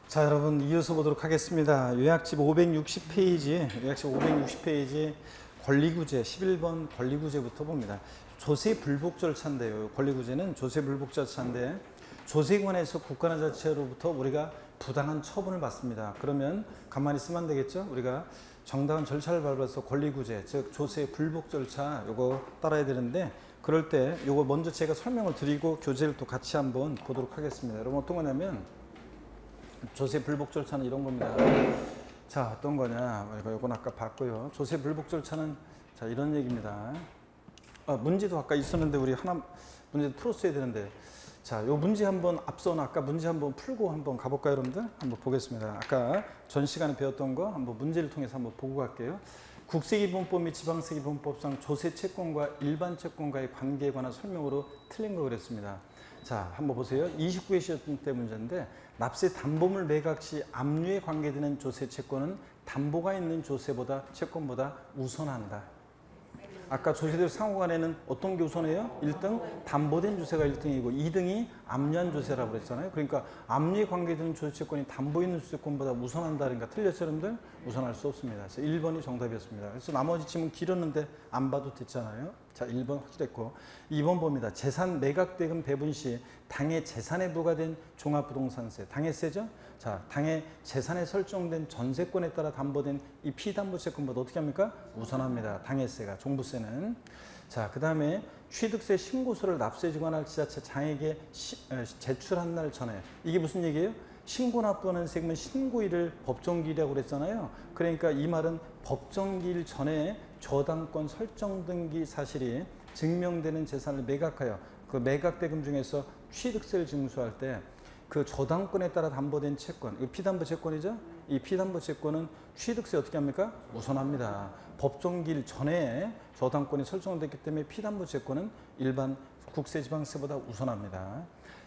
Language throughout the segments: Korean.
자, 여러분 이어서 보도록 하겠습니다. 요약집 560페이지 권리구제 11번 권리구제부터 봅니다. 조세 불복 절차인데요. 권리구제는 조세 불복 절차인데 조세에 관해서 국가나 자치로부터 우리가 부당한 처분을 받습니다. 그러면 가만히 있으면 안 되겠죠? 우리가 정당한 절차를 밟아서 권리구제, 즉 조세 불복 절차 요거 따라야 되는데 그럴 때 요거 먼저 제가 설명을 드리고 교재를 또 같이 한번 보도록 하겠습니다. 여러분 어떤 거냐면 조세 불복 절차는 이런 겁니다. 자, 어떤 거냐? 이건 아까 봤고요. 조세 불복 절차는 자, 이런 얘기입니다. 문제도 아까 있었는데 우리 하나 문제 풀었어야 되는데 자, 요 문제 한번 앞서는 아까 문제 한번 풀고 한번 가볼까요, 여러분들? 한번 보겠습니다. 아까 전 시간에 배웠던 거 한번 문제를 통해서 한번 보고 갈게요. 국세기본법 및 지방세기본법상 조세 채권과 일반 채권과의 관계에 관한 설명으로 틀린 거 그랬습니다. 자, 한번 보세요. 29회 시험 때 문제인데 납세 담보물 매각 시 압류에 관계되는 조세 채권은 담보가 있는 조세보다 채권보다 우선한다. 아까 조세들 상호간에는 어떤 게 우선해요? 1등 담보된 조세가 1등이고 2등이 압류한 조세라고 그랬잖아요. 그러니까 압류에 관계되는 조세채권이 담보 있는 조세권보다 우선한다니까 틀렸어요, 여러분들? 우선할 수 없습니다. 그래서 1번이 정답이었습니다. 그래서 나머지 질문 길었는데 안 봐도 됐잖아요. 자, 1번 확실했고 2번 봅니다. 재산 매각대금 배분 시 당해 재산에 부과된 종합부동산세, 당해세죠? 자, 당해 재산에 설정된 전세권에 따라 담보된 이 피담보채권보다 어떻게 합니까? 우선합니다. 당해세가, 종부세는. 자, 그 다음에 취득세 신고서를 납세에 주관할 지자체 장에게 제출한 날 전에 이게 무슨 얘기예요? 신고 납부하는 세금은 신고일을 법정기일이라고 그랬잖아요. 그러니까 이 말은 법정기일 전에 저당권 설정 등기 사실이 증명되는 재산을 매각하여 그 매각대금 중에서 취득세를 징수할 때 그 저당권에 따라 담보된 채권, 이 피담보 채권이죠? 이 피담보 채권은 취득세 어떻게 합니까? 우선합니다. 법정기일 전에 저당권이 설정됐기 때문에 피담보 채권은 일반 국세지방세보다 우선합니다.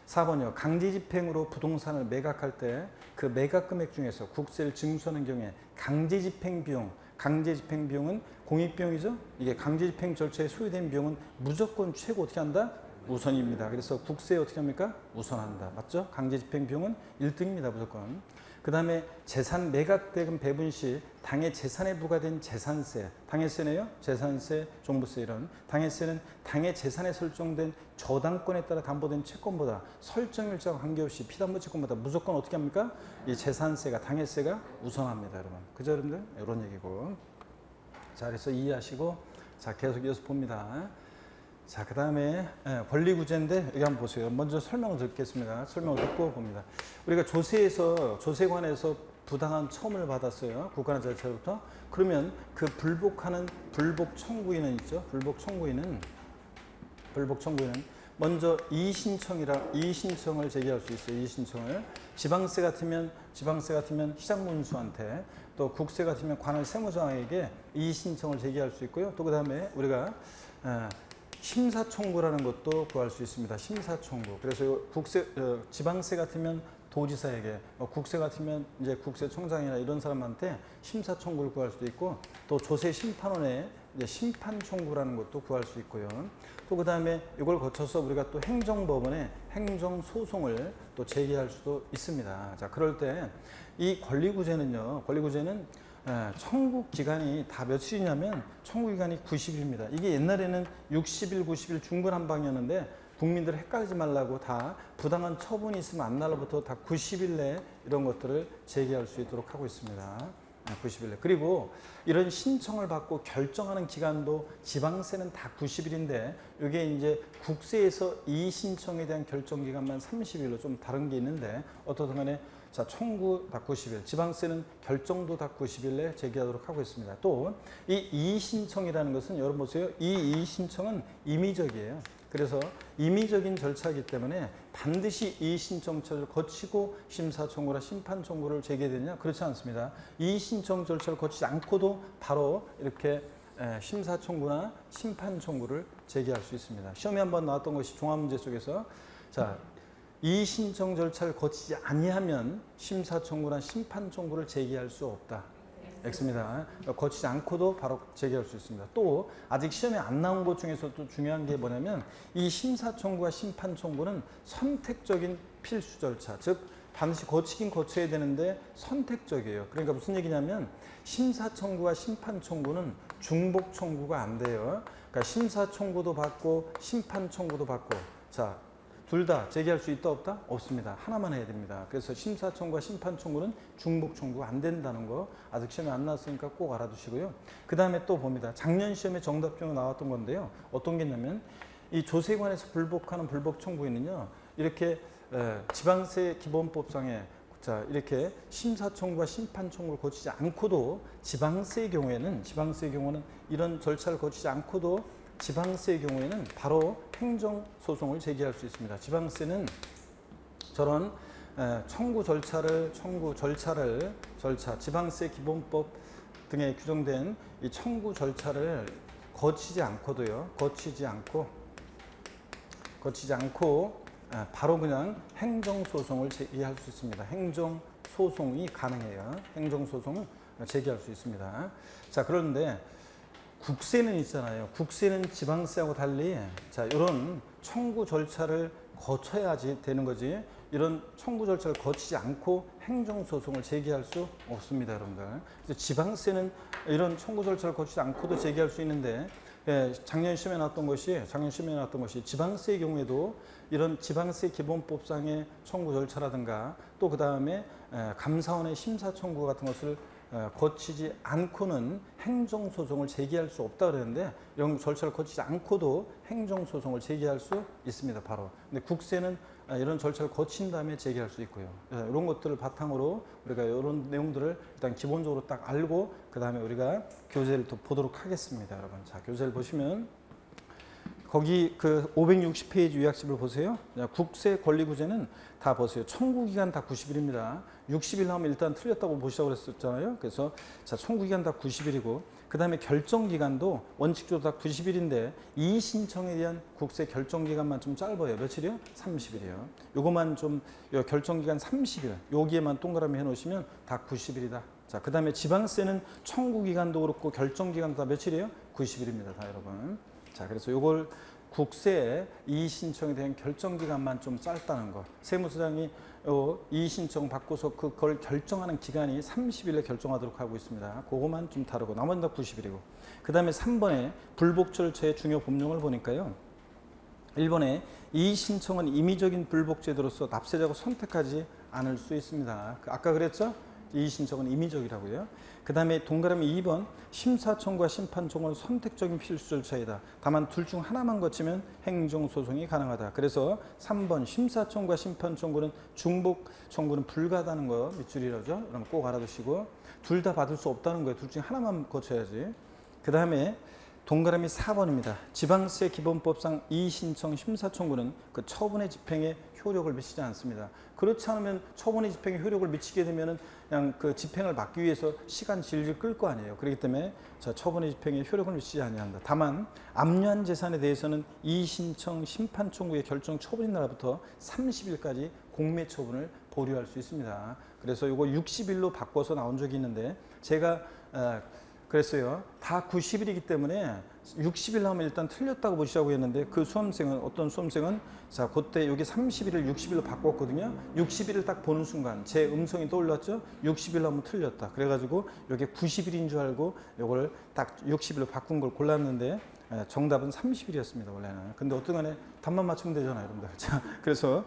4번이요. 강제집행으로 부동산을 매각할 때 그 매각 금액 중에서 국세를 징수하는 경우에 강제집행 비용은 공익비용이죠. 이게 강제집행 절차에 소요된 비용은 무조건 최고 어떻게 한다? 우선입니다. 그래서 국세에 어떻게 합니까? 우선한다. 맞죠? 강제집행 비용은 1등입니다. 무조건. 그 다음에 재산 매각대금 배분 시 당해 재산에 부과된 재산세, 당해세네요. 재산세, 종부세 이런. 당해세는 당해 재산에 설정된 저당권에 따라 담보된 채권보다 설정일자와 관계없이 피담보 채권보다 무조건 어떻게 합니까? 이 재산세가, 당해세가 우선합니다. 여러분. 그죠, 여러분들? 이런 얘기고. 자, 그래서 이해하시고 자, 계속 이어서 봅니다. 자, 그 다음에 권리구제인데 여기 한번 보세요. 먼저 설명을 듣겠습니다. 설명을 듣고 봅니다. 우리가 조세에서 조세관에서 부당한 처분을 받았어요. 국가나 자치로부터. 그러면 그 불복하는 불복 청구인은 있죠. 불복 청구인은 먼저 이의신청을 제기할 수 있어요. 이의신청을. 지방세 같으면 시장문수한테, 또 국세 같으면 관할 세무장에게 이의신청을 제기할 수 있고요. 또 그 다음에 우리가 심사청구라는 것도 구할 수 있습니다. 심사청구. 그래서 지방세 같으면 도지사에게, 국세 같으면 이제 국세청장이나 이런 사람한테 심사청구를 구할 수도 있고, 또 조세심판원에 이제 심판청구라는 것도 구할 수 있고요. 또 그 다음에 이걸 거쳐서 우리가 또 행정법원에 행정소송을 또 제기할 수도 있습니다. 자, 그럴 때 이 권리구제는 청구 기간이 다 며칠이냐면 청구 기간이 90일입니다. 이게 옛날에는 60일, 90일 중근한방이었는데 국민들 헷갈리지 말라고 다 부당한 처분이 있으면 안 날로부터 다 90일 내에 이런 것들을 제기할 수 있도록 하고 있습니다. 90일 내. 그리고 이런 신청을 받고 결정하는 기간도 지방세는 다 90일인데 이게 이제 국세에서 이 신청에 대한 결정 기간만 30일로 좀 다른 게 있는데 어떻든 간에 자, 청구 다 90일, 지방세는 결정도 다 90일 내에 제기하도록 하고 있습니다. 또 이 이의신청이라는 것은 여러분 보세요. 이 이의신청은 임의적이에요. 그래서 임의적인 절차이기 때문에 반드시 이의신청 절차를 거치고 심사청구나 심판청구를 제기해야 되느냐? 그렇지 않습니다. 이의신청 절차를 거치지 않고도 바로 이렇게 심사청구나 심판청구를 제기할 수 있습니다. 시험에 한번 나왔던 것이 종합문제 속에서 자, 이의신청 절차를 거치지 아니하면 심사청구나 심판청구를 제기할 수 없다. X입니다. 거치지 않고도 바로 제기할 수 있습니다. 또 아직 시험에 안 나온 것 중에서 또 중요한 게 뭐냐면 이 심사청구와 심판청구는 선택적인 필수 절차, 즉 반드시 거치긴 거쳐야 되는데 선택적이에요. 그러니까 무슨 얘기냐면 심사청구와 심판청구는 중복청구가 안 돼요. 그러니까 심사청구도 받고 심판청구도 받고, 자, 둘 다 제기할 수 있다 없다? 없습니다. 하나만 해야 됩니다. 그래서 심사청구와 심판청구는 중복청구가 안 된다는 거 아직 시험에 안 나왔으니까 꼭 알아두시고요. 그 다음에 또 봅니다. 작년 시험에 정답 중에 나왔던 건데요. 어떤 게 있냐면 이 조세관에서 불복하는 불복청구인은요, 이렇게 지방세 기본법상에 자, 이렇게 심사청구와 심판청구를 거치지 않고도 지방세의 경우에는 이런 절차를 거치지 않고도 지방세의 경우에는 바로 행정소송을 제기할 수 있습니다. 지방세는 저런 지방세 기본법 등에 규정된 이 청구 절차를 거치지 않고 바로 그냥 행정소송을 제기할 수 있습니다. 행정소송이 가능해요. 행정소송을 제기할 수 있습니다. 자, 그런데 국세는 있잖아요. 국세는 지방세하고 달리 자, 이런 청구 절차를 거쳐야지 되는 거지, 이런 청구 절차를 거치지 않고 행정소송을 제기할 수 없습니다, 여러분들. 그래서 지방세는 이런 청구 절차를 거치지 않고도 제기할 수 있는데, 작년 시험에 나왔던 것이 지방세의 경우에도 이런 지방세 기본법상의 청구 절차라든가 또 그 다음에 감사원의 심사 청구 같은 것을 거치지 않고는 행정소송을 제기할 수 없다 그랬는데, 이런 절차를 거치지 않고도 행정소송을 제기할 수 있습니다, 바로. 근데 국세는 이런 절차를 거친 다음에 제기할 수 있고요. 이런 것들을 바탕으로 우리가 이런 내용들을 일단 기본적으로 딱 알고 그 다음에 우리가 교재를 또 보도록 하겠습니다, 여러분. 자, 교재를 보시면 거기 그 560페이지 요약집을 보세요. 국세 권리구제는 다 보세요. 청구기간 다 90일입니다. 60일 하면 일단 틀렸다고 보시라고 그랬었잖아요. 그래서 자, 청구기간 다 90일이고 그 다음에 결정기간도 원칙적으로 다 90일인데 이의 신청에 대한 국세 결정기간만 좀 짧아요. 며칠이요? 30일이요. 요거만 좀 결정기간 30일 여기에만 동그라미 해놓으시면 다 90일이다. 자, 그 다음에 지방세는 청구기간도 그렇고 결정기간도 다 며칠이에요? 90일입니다. 다 여러분. 자, 그래서 요걸 국세 이의 신청에 대한 결정기간만 좀 짧다는 거. 세무서장이 이의 신청 받고서 그걸 결정하는 기간이 30일에 결정하도록 하고 있습니다. 그거만 좀 다르고 나머지는 다 90일이고. 그 다음에 3번에 불복 절차의 중요 법령을 보니까요. 1번에 이의 신청은 임의적인 불복 제도로서 납세자가 선택하지 않을 수 있습니다. 아까 그랬죠? 이의 신청은 임의적이라고요. 그 다음에 동그라미 2번 심사청구와 심판청구는 선택적인 필수 절차이다. 다만 둘 중 하나만 거치면 행정소송이 가능하다. 그래서 3번 심사청구와 심판청구는 중복청구는 불가하다는 거 밑줄이라죠. 그럼 꼭 알아두시고 둘 다 받을 수 없다는 거예요. 둘 중 하나만 거쳐야지. 그 다음에 동그라미 4번입니다. 지방세 기본법상 이의 신청 심사청구는 그 처분의 집행에 효력을 미치지 않습니다. 그렇지 않으면 처분의 집행에 효력을 미치게 되면은 그냥 그 집행을 막기 위해서 시간 질질 끌 거 아니에요. 그렇기 때문에 자, 처분의 집행에 효력을 미치지 아니한다. 다만 압류한 재산에 대해서는 이의 신청 심판 청구의 결정 처분인 날부터 30일까지 공매 처분을 보류할 수 있습니다. 그래서 이거 60일로 바꿔서 나온 적이 있는데 제가 그랬어요. 다 90일이기 때문에 60일 하면 일단 틀렸다고 보시라고 했는데 그 수험생은 어떤 수험생은 자, 그때 여기 30일을 60일로 바꿨거든요. 60일을 딱 보는 순간 제 음성이 떠올랐죠. 60일 하면 틀렸다. 그래가지고 여기 90일인 줄 알고 이걸 딱 60일로 바꾼 걸 골랐는데 정답은 30일이었습니다, 원래는. 근데 어떤 간에 답만 맞추면 되잖아요, 여러분들. 자, 그래서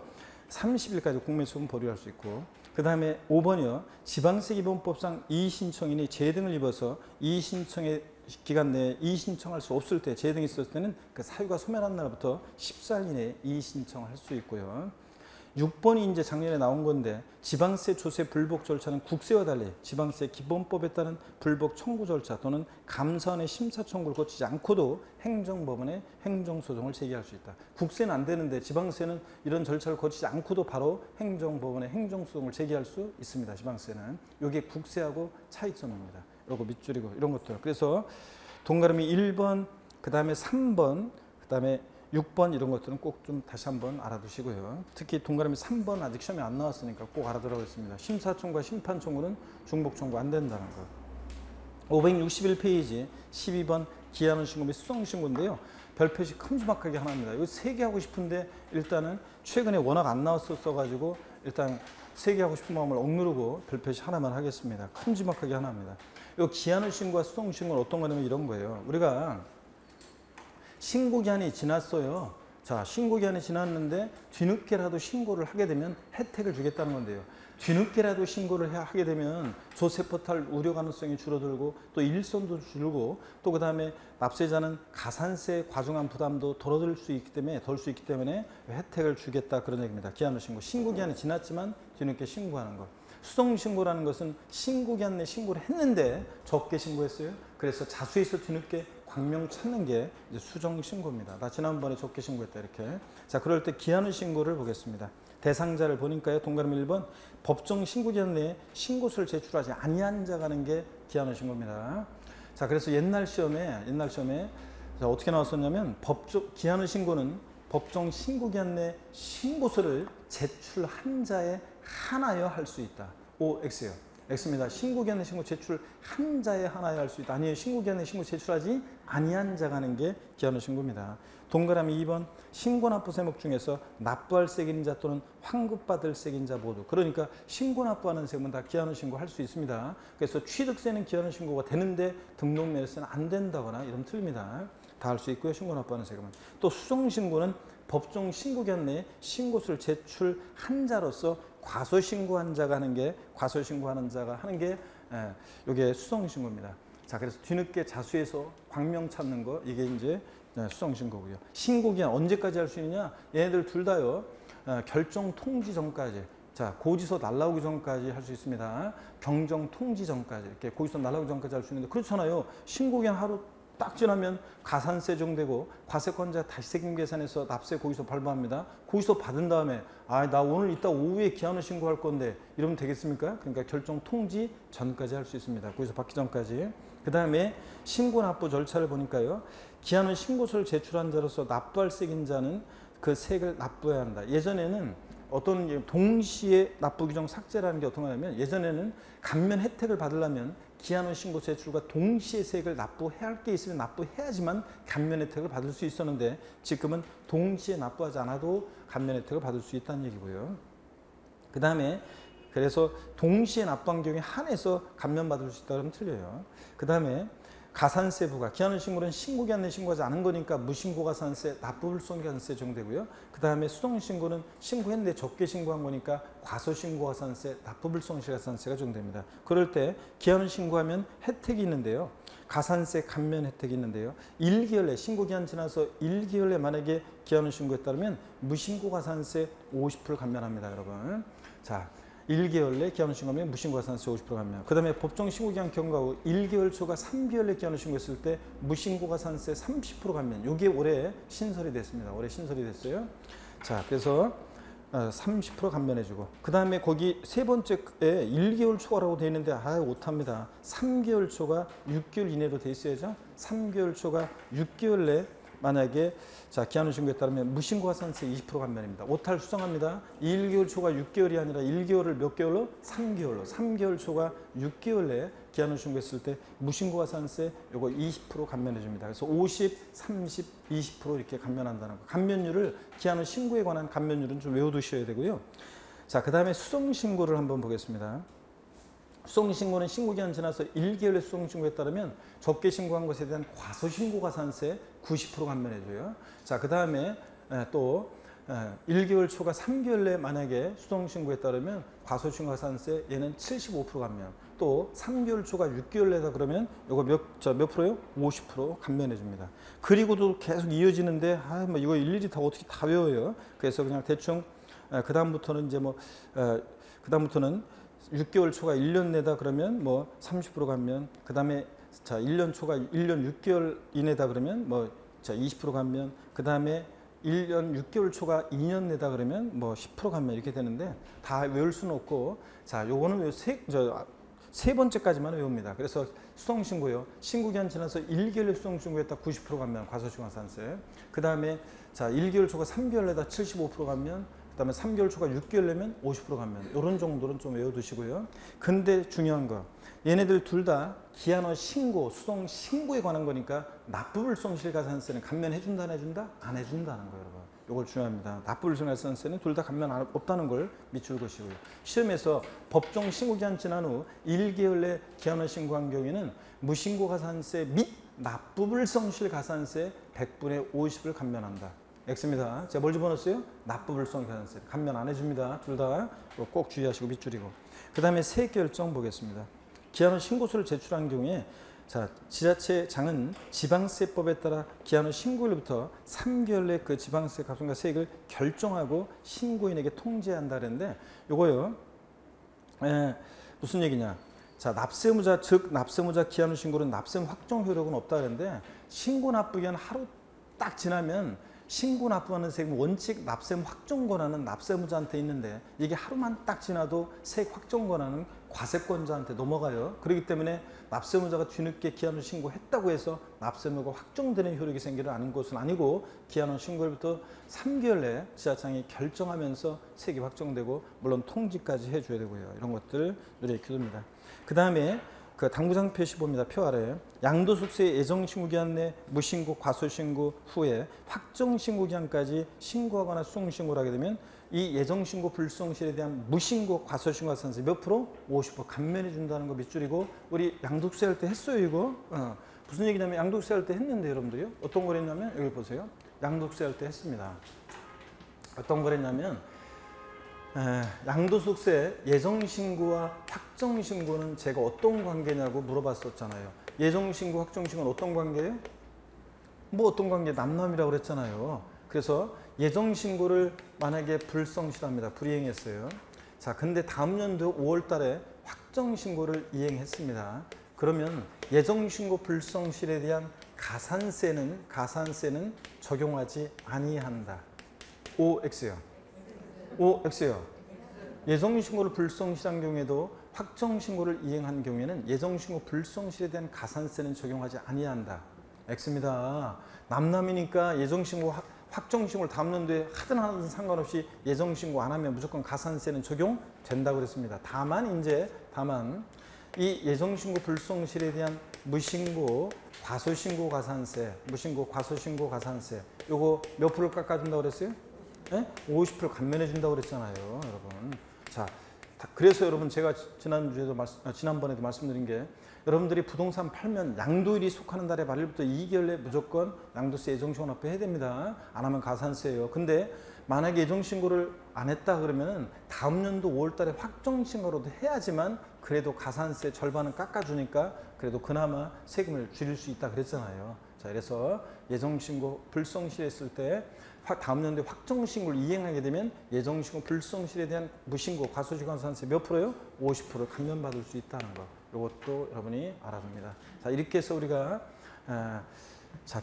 30일까지 공매처분 보류할 수 있고, 그 다음에 5번이요. 지방세 기본법상 이의 신청인이 재등을 입어서 이의 신청의 기간 내에 이의 신청할 수 없을 때, 재등이 있었을 때는 그 사유가 소멸한 날부터 14일 이내에 이의 신청을 할 수 있고요. 6번이 이제 작년에 나온 건데 지방세 조세 불복 절차는 국세와 달리 지방세 기본법에 따른 불복 청구 절차 또는 감사원의 심사 청구를 거치지 않고도 행정법원에 행정소송을 제기할 수 있다. 국세는 안 되는데 지방세는 이런 절차를 거치지 않고도 바로 행정법원에 행정소송을 제기할 수 있습니다. 지방세는. 이게 국세하고 차이점입니다. 이거 밑줄이고 이런 것들. 그래서 동그라미 1번, 그 다음에 3번, 그 다음에 6번 이런 것들은 꼭 좀 다시 한번 알아두시고요. 특히 동그라미 3번 아직 시험에 안 나왔으니까 꼭 알아두라고 했습니다. 심사청구와 심판청구는 중복청구 안 된다는 거. 561페이지 12번 기하는 신고 및 수성 신고인데요. 별표시 큼지막하게 하나입니다. 이거 3개 하고 싶은데 일단은 최근에 워낙 안 나왔었어 가지고 일단 세게 하고 싶은 마음을 억누르고 별표시 하나만 하겠습니다. 큼지막하게 하나 합니다. 이 기한의 신고와 수동 신고는 어떤 거냐면 이런 거예요. 우리가 신고기한이 지났어요. 자, 신고기한이 지났는데 뒤늦게라도 신고를 하게 되면 혜택을 주겠다는 건데요. 뒤늦게라도 신고를 하게 되면 조세포탈 우려 가능성이 줄어들고 또 일손도 줄고 또 그 다음에 납세자는 가산세 과중한 부담도 덜어들 수 있기 때문에 혜택을 주겠다 그런 얘기입니다. 기한의 신고. 신고기한이 지났지만 뒤늦게 신고하는 것. 수동신고라는 것은 신고기한 내 신고를 했는데 적게 신고했어요. 그래서 자수해서 뒤늦게 광명 찾는 게 이제 수정신고입니다. 나 지난번에 적게 신고했다 이렇게. 자, 그럴 때 기한의 신고를 보겠습니다. 대상자를 보니까요. 동그라미 1번 법정 신고기한 내에 신고서를 제출하지 아니한 자가 하는 게 기한의 신고입니다. 자, 그래서 옛날 시험에 자, 어떻게 나왔었냐면 기한의 신고는 법정 신고기한 내 신고서를 제출한 자에 하나여 할 수 있다. O, X요. X입니다. 신고기한 내 신고 제출 한 자에 하나여 할 수 있다. 아니에요. 신고기한 내 신고 제출하지 아니한 자가 하는 게 기한의 신고입니다. 동그라미 2번 신고납부 세목 중에서 납부할 세금자 또는 환급받을 세금자 모두. 그러니까 신고납부하는 세금은 다 기한의 신고할 수 있습니다. 그래서 취득세는 기한의 신고가 되는데 등록매매세는 안 된다거나 이러면 틀립니다. 다 할 수 있고요. 신고납부하는 세금은. 또 수정신고는 법정 신고기한 내에 신고서를 제출한 자로서 과소신고한 자가 하는 게 이게 수정신고입니다. 자, 그래서 뒤늦게 자수해서 광명 찾는 거 이게 이제 수정신고고요. 신고기한 언제까지 할 수 있느냐? 얘네들 둘 다요. 결정 통지 전까지. 자, 고지서 날라오기 전까지 할 수 있습니다. 경정 통지 전까지 이렇게 고지서 날라오기 전까지 할 수 있는데 그렇잖아요. 신고기한 하루 딱 지나면 가산세 정되고 과세권자 다시 책임 계산해서 납세 고지서 발부합니다. 고지서 받은 다음에 나 오늘 이따 오후에 기한을 신고할 건데 이러면 되겠습니까? 그러니까 결정 통지 전까지 할 수 있습니다. 고지서 받기 전까지. 그 다음에 신고 납부 절차를 보니까요. 기한의 신고서를 제출한 자로서 납부할 세금자는 그 세액을 납부해야 한다. 예전에는 어떤 동시에 납부 규정 삭제라는 게 어떤 거냐면 예전에는 감면 혜택을 받으려면 기한의 신고 제출과 동시에 세액을 납부해야 할 게 있으면 납부해야지만 감면 혜택을 받을 수 있었는데 지금은 동시에 납부하지 않아도 감면 혜택을 받을 수 있다는 얘기고요. 그 다음에 그래서 동시에 납부한 경우에 한해서 감면받을 수 있다고 하면 틀려요. 그 다음에 가산세 부과. 기한의 신고는 신고기한 내 신고하지 않은 거니까 무신고 가산세, 납부불송 가산세 정되고요. 그 다음에 수동신고는 신고했는데 적게 신고한 거니까 과소신고 가산세, 납부불송 가산세가 정됩니다. 그럴 때 기한을 신고하면 혜택이 있는데요. 가산세 감면 혜택이 있는데요. 1개월 내 신고기한 지나서 1개월 내 만약에 기한을 신고했다면 무신고 가산세 50% 감면합니다, 여러분. 자, 1개월 내 기한을 신고하면 무신고 가산세 50% 감면. 그 다음에 법정 신고기한 경과후 1개월 초과 3개월 내 기한을 신고했을 때 무신고 가산세 30% 감면. 이게 올해 신설이 됐습니다. 올해 신설이 됐어요. 자, 그래서 30% 감면해주고. 그 다음에 거기 세 번째에 1개월 초과라고 되어 있는데 오탑니다. 3개월 초과 6개월 이내로 돼 있어야죠. 3개월 초과 6개월 내 만약에 기한을 신고에 따르면 무신고 가산세 20% 감면입니다. 오탈 수정합니다. 1개월 초과 6개월이 아니라 1개월을 몇 개월로? 3개월로. 3개월 초과 6개월 내에 기한을 신고했을 때 무신고 가산세 요거 20% 감면해 줍니다. 그래서 50, 30, 20% 이렇게 감면한다는 거. 감면율을 기한을 신고에 관한 감면율은 좀 외워두셔야 되고요. 자, 그 다음에 수정신고를 한번 보겠습니다. 수정신고는 신고기한 지나서 1개월의 수정신고에 따르면 적게 신고한 것에 대한 과소신고 가산세 90% 감면해줘요. 자, 그 다음에 또 1개월 초과 3개월 내 만약에 수정신고에 따르면 과소신고 가산세 얘는 75% 감면. 또 3개월 초과 6개월 내다 그러면 이거 몇 프로요? 50% 감면해줍니다. 그리고도 계속 이어지는데 뭐 이거 일일이 다 어떻게 다 외워요. 그래서 그냥 대충 그 다음부터는 이제 그 다음부터는 6개월 초과 1년 내다 그러면 30% 감면. 그 다음에 1년 초과 1년 6개월 이내다 그러면 20% 감면. 그 다음에 1년 6개월 초과 2년 내다 그러면 10% 감면 이렇게 되는데 다 외울 수는 없고 요거는 세 번째까지만 외웁니다. 그래서 수정신고요. 신고기한 지나서 1개월 수정신고했다 90% 감면 과소신고 가산세. 그 다음에 1개월 초과 3개월 내다 75% 감면. 그 다음에 3개월 초과 6개월 내면 50% 감면. 이런 정도는 좀 외워두시고요. 근데 중요한 거. 얘네들 둘 다 기한의 신고, 수동 신고에 관한 거니까 납부불송실가산세는 감면해준다, 안 해준다? 안 해준다는 거예요, 여러분. 이걸 중요합니다. 납부불성가산세는 둘 다 감면 없다는 걸 밑줄 것이고요. 시험에서 법정 신고기한 지난 후 1개월 내 기한을 신고한 경우에는 무신고가산세 및 납부불성실가산세 100분의 50을 감면한다. X입니다. 제가 뭘 집어넣었어요? 납부불성가산세 감면 안 해줍니다. 둘 다 꼭 주의하시고 밑줄이고. 그 다음에 세결정 보겠습니다. 기한후 신고서를 제출한 경우에 자, 지자체장은 지방세법에 따라 기한후 신고일부터 3개월 내 그 지방세 값과 세액을 결정하고 신고인에게 통지한다 그랬는데 요거요. 무슨 얘기냐? 자, 납세무자 즉 납세무자 기한후 신고는 납세무 확정 효력은 없다 그랬는데 신고 납부기한 하루 딱 지나면 신고 납부하는 세금 원칙 납세무 확정 권한은 납세무자한테 있는데 이게 하루만 딱 지나도 세액 확정 권한은 과세권자한테 넘어가요. 그렇기 때문에 납세무자가 뒤늦게 기한후 신고했다고 해서 납세무가 확정되는 효력이 생기는 것은 아니고 기한후 신고일부터 3개월 내에 지자장이 결정하면서 세액이 확정되고 물론 통지까지 해줘야 되고요. 이런 것들 눈에 익혀둡니다. 그 다음에 그 당부장 표시 봅니다. 표 아래 양도소득세 예정신고기한 내 무신고 과소신고 후에 확정신고기한까지 신고하거나 수송신고를 하게 되면 이 예정신고 불성실에 대한 무신고 과소신고가산세 몇 프로? 50% 감면해 준다는 거 밑줄이고 우리 양도세 할 때 했어요 이거? 무슨 얘기냐면 양도세 할 때 했는데 여러분들이요. 어떤 걸 했냐면 여기 보세요. 양도세 할 때 했습니다. 어떤 걸 했냐면 양도소득세 예정신고와 확정신고는 제가 어떤 관계냐고 물어봤었잖아요. 예정신고, 확정신고는 어떤 관계예요? 뭐 어떤 관계? 남남이라고 그랬잖아요. 그래서 예정신고를 만약에 불성실합니다. 불이행했어요. 자, 근데 다음 연도 5월 달에 확정신고를 이행했습니다. 그러면 예정신고 불성실에 대한 가산세는 적용하지 아니한다. OX요. OX요. 예정신고를 불성실한 경우에도 확정신고를 이행한 경우에는 예정신고 불성실에 대한 가산세는 적용하지 아니한다. X입니다. 남남이니까 예정신고 확정신고를 다음 연도에 하든 안 하든 상관없이 예정신고 안 하면 무조건 가산세는 적용된다고 그랬습니다. 다만 이 예정신고 불성실에 대한 무신고 과소신고 가산세 요거 몇 프로 깎아준다고 그랬어요? 네? 50% 감면해 준다고 그랬잖아요, 여러분. 자, 그래서 여러분 제가 지난번에도 말씀드린 게 여러분들이 부동산 팔면 양도일이 속하는 달의 말일부터 2개월 내 무조건 양도세 예정신고 납부해야 됩니다. 안 하면 가산세예요. 근데 만약에 예정신고를 안 했다 그러면 다음 연도 5월 달에 확정신고로도 해야지만 그래도 가산세 절반은 깎아주니까 그래도 그나마 세금을 줄일 수 있다 그랬잖아요. 자, 그래서 예정신고 불성실했을 때 다음 연도에 확정신고를 이행하게 되면 예정신고 불성실에 대한 무신고 과소지관산세 몇 프로요? 50% 감면받을 수 있다는 거. 이것도 여러분이 알아둡니다. 자, 이렇게 해서 우리가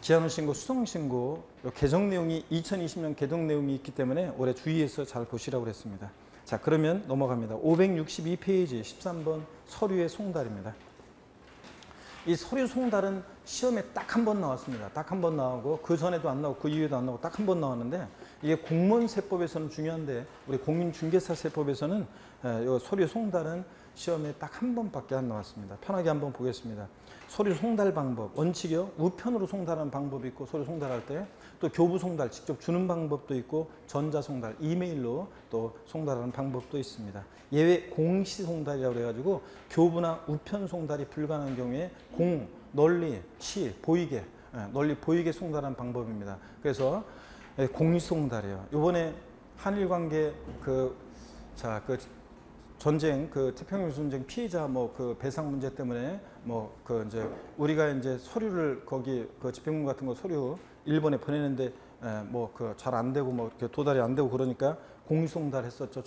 기한후 신고, 수송 신고 개정 내용이 2020년 개정 내용이 있기 때문에 올해 주의해서 잘 보시라고 했습니다. 자, 그러면 넘어갑니다. 562페이지 13번 서류의 송달입니다. 이 서류 송달은 시험에 딱 한 번 나왔습니다. 딱 한 번 나오고 그 전에도 안 나오고 그 이후에도 안 나오고 딱 한 번 나왔는데 이게 공무원세법에서는 중요한데 우리 공인중개사세법에서는 이 서류 송달은 시험에 딱 한 번밖에 안 나왔습니다. 편하게 한번 보겠습니다. 서류 송달 방법, 원칙이요. 우편으로 송달하는 방법이 있고 서류 송달할 때 또 교부 송달 직접 주는 방법도 있고 전자 송달, 이메일로 또 송달하는 방법도 있습니다. 예외 공시 송달이라고 해가지고 교부나 우편 송달이 불가능한 경우에 널리, 시, 보이게, 널리 보이게 송달하는 방법입니다. 그래서 공시 송달이에요. 이번에 한일 관계 전쟁, 태평양 전쟁 피해자 배상 문제 때문에 이제 우리가 이제 서류를 거기 집행문 같은 거 서류 일본에 보내는데 잘 안 되고 이렇게 도달이 안 되고 그러니까 공송달 했었죠.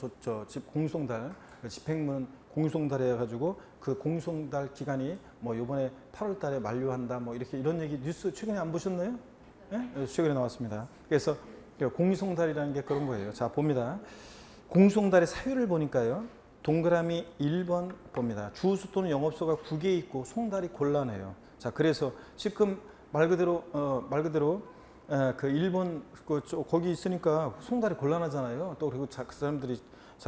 공송달 집행문 공송달 해가지고 그 공송달 기간이 이번에 8월 달에 만료한다 이렇게 이런 얘기 뉴스 최근에 안 보셨나요? 네? 최근에 나왔습니다. 그래서 공송달이라는 게 그런 거예요. 자, 봅니다. 공송달의 사유를 보니까요. 동그라미 1번 봅니다. 주소 또는 영업소가 국외에 있고 송달이 곤란해요. 자, 그래서 지금 말 그대로 그 일본 거기 있으니까 송달이 곤란하잖아요. 또 그리고 그 사람들이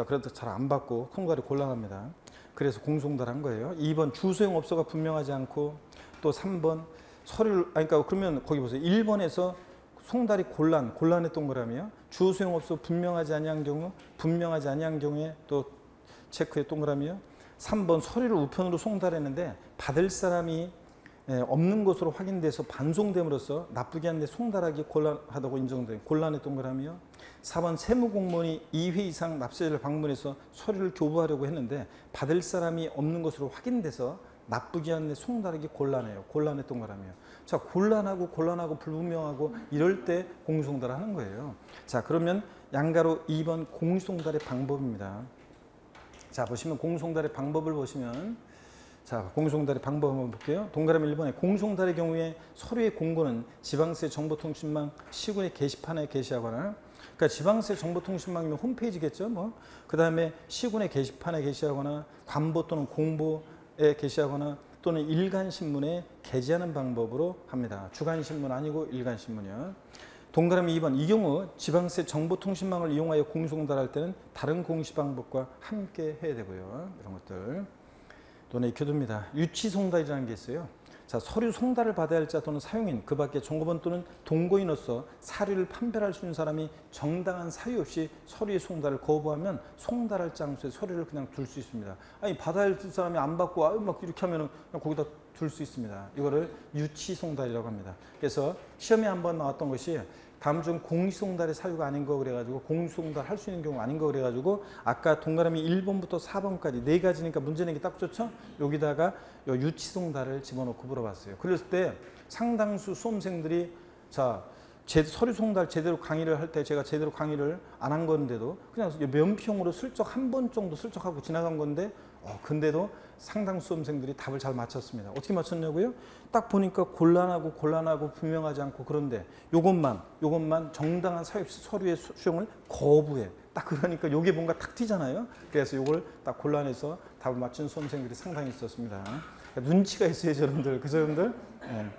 그래도 잘 안 받고 송달이 곤란합니다. 그래서 공송달 한 거예요. 2번 주소 영업소가 분명하지 않고 또 3번 서류를 그러면 거기 보세요. 1번에서 송달이 곤란의 동그라미요. 주어 소용없어 분명하지 아니한 경우, 분명하지 아니한 경우에 또 체크의 동그라미요. 3번 서류를 우편으로 송달했는데 받을 사람이 없는 것으로 확인돼서 반송됨으로써 나쁘게 한데 송달하기 곤란하다고 인정된 곤란의 동그라미요. 4번 세무공무원이 2회 이상 납세자를 방문해서 서류를 교부하려고 했는데 받을 사람이 없는 것으로 확인돼서 나쁘게 한데 송달하기 곤란해요. 곤란의 동그라미요. 자, 곤란하고 불분명하고 이럴 때 공송달을 하는 거예요. 자, 그러면 양가로 2번 공송달의 방법입니다. 자, 보시면 공송달의 방법을 보시면, 자, 공송달의 방법 한번 볼게요. 동그라미 1번에 공송달의 경우에 서류의 공고는 지방세 정보통신망 시군의 게시판에 게시하거나, 그러니까 지방세 정보통신망이면 홈페이지겠죠. 뭐 그 다음에 시군의 게시판에 게시하거나 관보 또는 공보에 게시하거나 또는 일간신문에 게재하는 방법으로 합니다. 주간신문 아니고 일간신문이요. 동그라미 2번 이 경우 지방세 정보통신망을 이용하여 공송달할 때는 다른 공시 방법과 함께 해야 되고요. 이런 것들 또는 익혀둡니다. 유치송달이라는 게 있어요. 자, 서류 송달을 받아야 할 자 또는 사용인, 그 밖에 종업원 또는 동거인으로서 사료를 판별할 수 있는 사람이 정당한 사유 없이 서류의 송달을 거부하면 송달할 장소에 서류를 그냥 둘 수 있습니다. 아니, 받아야 할 사람이 안 받고 막 이렇게 하면은 그냥 거기다 둘 수 있습니다. 이거를 유치송달이라고 합니다. 그래서 시험에 한번 나왔던 것이 다음 중 공시송달의 사유가 아닌 거 그래가지고 공시송달 할 수 있는 경우 아닌 거 그래가지고 아까 동그라미 1번부터 4번까지 네 가지니까 문제 내기 딱 좋죠? 여기다가 요 유치송달을 집어넣고 물어봤어요. 그랬을 때 상당수 수험생들이 자, 서류 송달 제대로 강의를 할 때 제가 제대로 강의를 안 한 건데도 그냥 면평으로 슬쩍 한 번 정도 슬쩍하고 지나간 건데 근데도 상당수 수험생들이 답을 잘 맞췄습니다. 어떻게 맞췄냐고요? 딱 보니까 곤란하고 분명하지 않고 그런데 요것만 정당한 사유 없이 서류의 수용을 거부해. 딱 그러니까 요게 뭔가 탁 튀잖아요. 그래서 요걸 딱 곤란해서 답을 맞춘 수험생들이 상당히 있었습니다. 눈치가 있어야죠, 여러분들. 그죠, 여러분들? 네.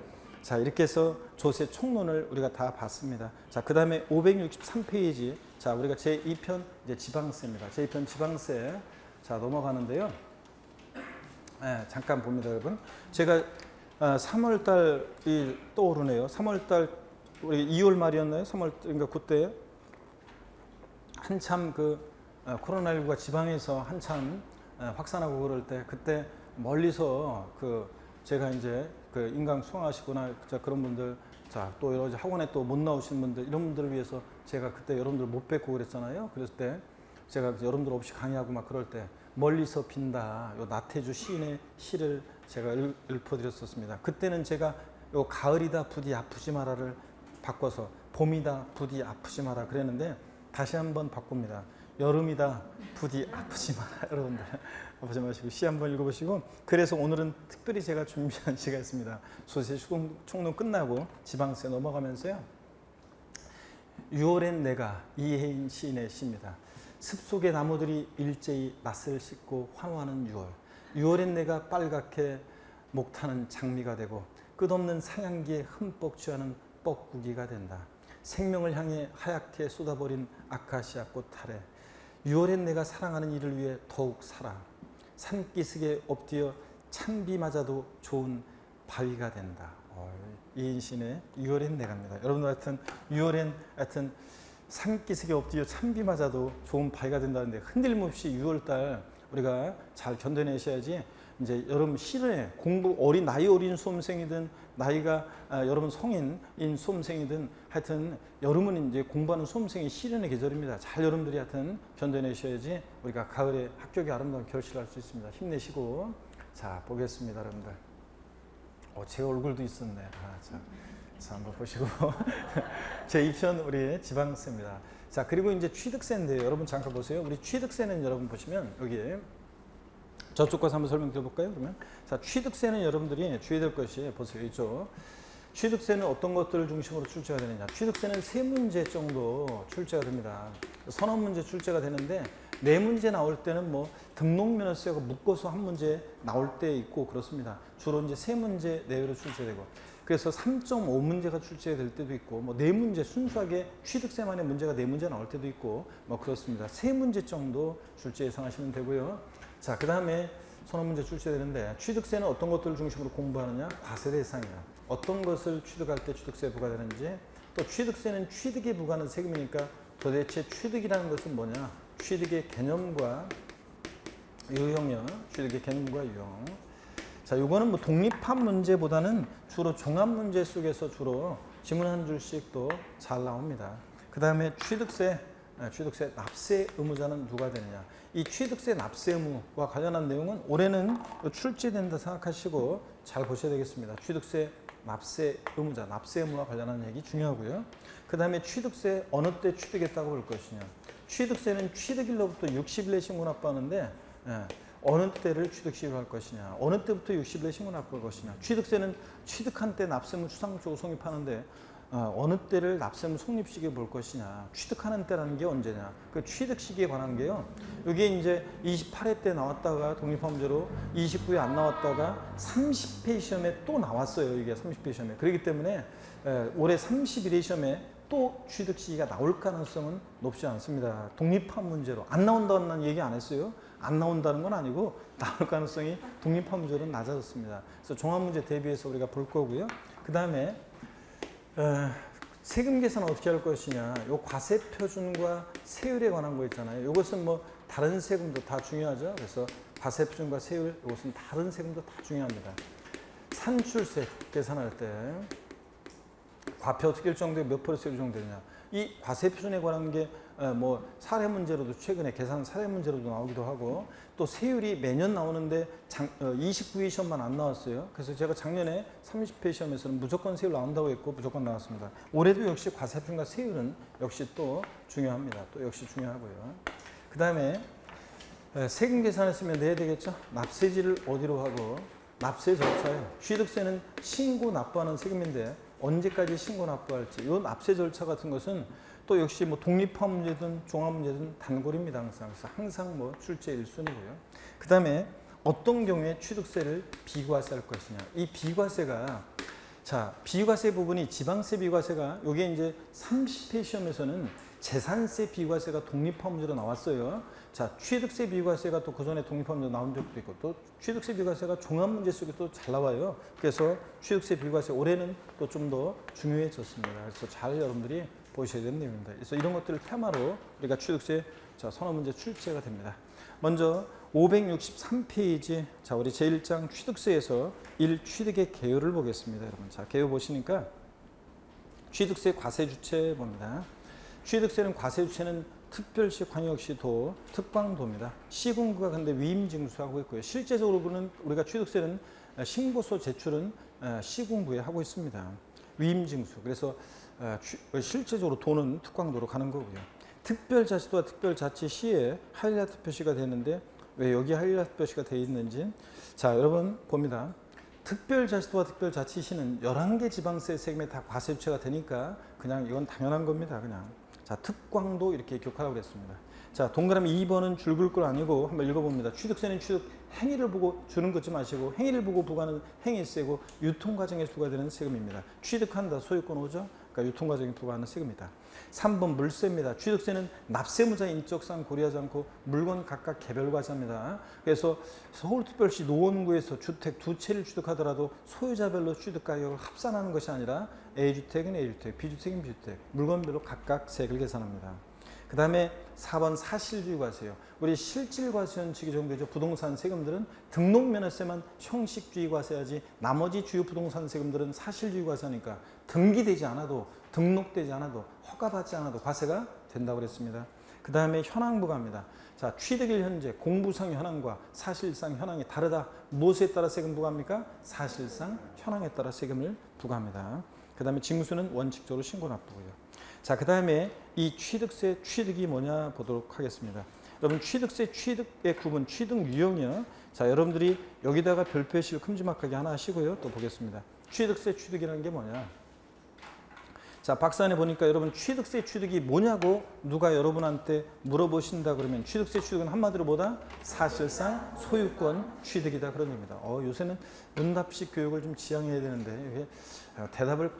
자, 이렇게 해서 조세 총론을 우리가 다 봤습니다. 자, 그 다음에 563페이지. 자, 우리가 제2편 이제 지방세입니다. 제2편 지방세. 자, 넘어가는데요. 네, 잠깐 봅니다, 여러분. 제가 3월 달이 떠오르네요. 3월 달 우리 2월 말이었나요? 3월 그러니까 그때 한참 그 코로나19가 지방에서 한참 확산하고 그럴 때 그때 멀리서 그 제가 이제 그 인강 수강하시거나 그런 분들 자, 또 여러 학원에 또 못 나오신 분들 이런 분들을 위해서 제가 그때 여러분들 못 뵙고 그랬잖아요. 그랬을 때 제가 여러분들 없이 강의하고 막 그럴 때 멀리서 빈다. 요 나태주 시인의 시를 제가 읊어드렸었습니다. 그때는 제가 요 가을이다 부디 아프지 마라를 바꿔서 봄이다 부디 아프지 마라 그랬는데 다시 한번 바꿉니다. 여름이다 부디 아프지 마라. 여러분들 아프지 마시고 시 한번 읽어보시고 그래서 오늘은 특별히 제가 준비한 시가 있습니다. 조세 총론 끝나고 지방세 넘어가면서요. 6월엔 내가 이혜인 시인의 시입니다. 습속의 나무들이 일제히 낯을 씻고 환호하는 6월. 6월엔 내가 빨갛게 목타는 장미가 되고 끝없는 상향기에 흠뻑 취하는 뻐꾸기가 된다. 생명을 향해 하얗게 쏟아버린 아카시아 꽃 아래 6월엔 내가 사랑하는 이를 위해 더욱 살아. 산기슭에 엎드려 찬비 맞아도 좋은 바위가 된다. 이혜인 시인의 6월엔 내가입니다. 여러분들 하여튼 6월엔 하여튼 산기슭에 엎드려 찬비 맞아도 좋은 바위가 된다는데 흔들림 없이 6월달 우리가 잘 견뎌내셔야지 이제 여러분 실내 공부 나이 어린 수험생이든 나이가 여러분 성인인 수험생이든 하여튼 여름은 이제 공부하는 수험생이 실현의 계절입니다. 잘 여러분들이 하여튼 견뎌내셔야지 우리가 가을에 합격의 아름다운 결실을 할 수 있습니다. 힘내시고 자 보겠습니다, 여러분들. 제 얼굴도 있었네. 자 한번 보시고 제2편 우리 지방세입니다. 자 그리고 이제 취득세인데요. 여러분 잠깐 보세요. 우리 취득세는 여러분 보시면 여기에 저쪽 가서 한번 설명드려볼까요? 그러면 자 취득세는 여러분들이 주의해야 될 것이 보세요. 이쪽 취득세는 어떤 것들을 중심으로 출제가 되느냐. 취득세는 3문제 정도 출제가 됩니다. 서너 문제 출제가 되는데 4문제 나올 때는 뭐 등록면허세가 묶어서 한 문제 나올 때 있고 그렇습니다. 주로 이제 3문제 내외로 출제되고 그래서 3.5문제가 출제될 때도 있고 뭐 4문제 순수하게 취득세만의 문제가 4문제 나올 때도 있고 뭐 그렇습니다. 3문제 정도 출제 예상하시면 되고요. 자, 그 다음에 서너 문제 출제되는데 취득세는 어떤 것들을 중심으로 공부하느냐? 과세 대상이야. 어떤 것을 취득할 때 취득세 부과되는지 또 취득세는 취득에 부과하는 세금이니까 도대체 취득이라는 것은 뭐냐? 취득의 개념과 유형이요. 취득의 개념과 유형. 자, 요거는 뭐 독립한 문제보다는 주로 종합 문제 속에서 주로 지문 한 줄씩 또 잘 나옵니다. 그 다음에 취득세 납세 의무자는 누가 되느냐. 이 취득세 납세 의무와 관련한 내용은 올해는 출제된다 생각하시고 잘 보셔야 되겠습니다. 취득세 납세 의무자, 납세 의무와 관련한 얘기 중요하고요. 그 다음에 취득세 어느 때 취득했다고 볼 것이냐. 취득세는 취득일로부터 60일에 신고 납부하는데 어느 때를 취득시효로 할 것이냐. 어느 때부터 60일에 신고 납부할 것이냐. 취득세는 취득한 때 납세무 추상적으로 성립하는데 어느 때를 납세무 성립 시기에 볼 것이냐. 취득하는 때라는 게 언제냐. 그 취득 시기에 관한 게요. 이게 이제 28회 때 나왔다가 독립한 문제로 29회 안 나왔다가 30회 시험에 또 나왔어요. 이게 30회 시험에. 그렇기 때문에 올해 31회 시험에 또 취득 시기가 나올 가능성은 높지 않습니다. 독립한 문제로 안 나온다는 얘기 안 했어요. 안 나온다는 건 아니고 나올 가능성이 독립한 문제로 낮아졌습니다. 그래서 종합 문제 대비해서 우리가 볼 거고요. 그 다음에 세금 계산은 어떻게 할 것이냐. 요 과세 표준과 세율에 관한 거 있잖아요. 이것은 뭐 다른 세금도 다 중요하죠. 그래서 과세 표준과 세율, 이것은 다른 세금도 다 중요합니다. 산출세 계산할 때 과표 어떻게 일정되고 몇 %로 일정되느냐. 이 과세 표준에 관한 게 뭐 사례 문제로도 최근에 계산 사례 문제로도 나오기도 하고 또 세율이 매년 나오는데 29회 시험만 안 나왔어요. 그래서 제가 작년에 30회 시험에서는 무조건 세율 나온다고 했고 무조건 나왔습니다. 올해도 역시 과세 표준과 세율은 역시 또 중요합니다. 또 역시 중요하고요. 그 다음에 세금 계산했으면 내야 되겠죠. 납세지를 어디로 하고 납세 절차예요. 취득세는 신고 납부하는 세금인데 언제까지 신고 납부할지 이 납세 절차 같은 것은 또 역시 뭐 독립한 문제든 종합 문제든 단골입니다. 항상. 그래서 항상 뭐 출제 1순위고요. 그 다음에 어떤 경우에 취득세를 비과세할 것이냐. 이 비과세가 자 비과세 부분이 지방세 비과세가 이게 이제 30회 시험에서는 재산세 비과세가 독립한 문제로 나왔어요. 자 취득세 비과세가 또 그전에 독립한 문제로 나온 적도 있고 또 취득세 비과세가 종합 문제 속에 또 잘 나와요. 그래서 취득세 비과세 올해는 또 좀 더 중요해졌습니다. 그래서 잘 여러분들이 보셔야 되는 내용입니다. 그래서 이런 것들을 테마로 우리가 취득세 선호 문제 출제가 됩니다. 먼저 563페이지 자 우리 제1장 취득세에서 1취득의 개요를 보겠습니다. 여러분 자 개요 보시니까 취득세 과세 주체 봅니다. 취득세는 과세 주체는 특별시, 광역시, 도, 특광도입니다. 시군구가 근데 위임징수하고 있고요. 실제적으로는 우리가 취득세는 신고서 제출은 시군구에 하고 있습니다. 위임징수. 그래서 실제적으로 도는 특광도로 가는 거고요. 특별자치도와 특별자치시에 하이라이트 표시가 되는데 왜 여기 하이라이트 표시가 되어 있는지 자 여러분 봅니다. 특별자치도와 특별자치시는 11개 지방세 세금에 다 과세 주체가 되니까 그냥 이건 당연한 겁니다. 그냥 자 특광도 이렇게 기억하라고 그랬습니다. 자 동그라미 2번은 줄 긋을 거 아니고 한번 읽어봅니다. 취득세는 취득 행위를 보고 주는 것지 마시고 행위를 보고 부과하는 행위세고 유통과정에서 부과되는 세금입니다. 취득한다 소유권 오죠. 그러니까 유통과정에 부과하는 세금이다. 3번 물세입니다. 취득세는 납세무자의 인적사항 고려하지 않고 물건 각각 개별 과세입니다. 그래서 서울특별시 노원구에서 주택 두 채를 취득하더라도 소유자별로 취득가격을 합산하는 것이 아니라 A주택은 A주택, B주택은 B주택, 물건별로 각각 세액을 계산합니다. 그 다음에 4번 사실주의 과세요. 우리 실질과세 원칙이 적용되죠. 부동산 세금들은 등록면허세만 형식주의 과세하지 나머지 주요 부동산 세금들은 사실주의 과세하니까 등기되지 않아도 등록되지 않아도 허가받지 않아도 과세가 된다고 그랬습니다. 그 다음에 현황 부과입니다. 자, 취득일 현재 공부상 현황과 사실상 현황이 다르다. 무엇에 따라 세금 부과합니까? 사실상 현황에 따라 세금을 부과합니다. 그 다음에 징수는 원칙적으로 신고 납부고요. 자, 그 다음에 이 취득세 취득이 뭐냐 보도록 하겠습니다. 여러분 취득세 취득의 구분 취득 유형이요. 자, 여러분들이 여기다가 별표시를 큼지막하게 하나 하시고요. 또 보겠습니다. 취득세 취득이라는 게 뭐냐. 자, 박스 안에 보니까 여러분 취득세 취득이 뭐냐고 누가 여러분한테 물어보신다 그러면 취득세 취득은 한마디로 뭐다? 사실상 소유권 취득이다 그런 겁니다. 요새는 응답식 교육을 좀 지향해야 되는데 이게 대답을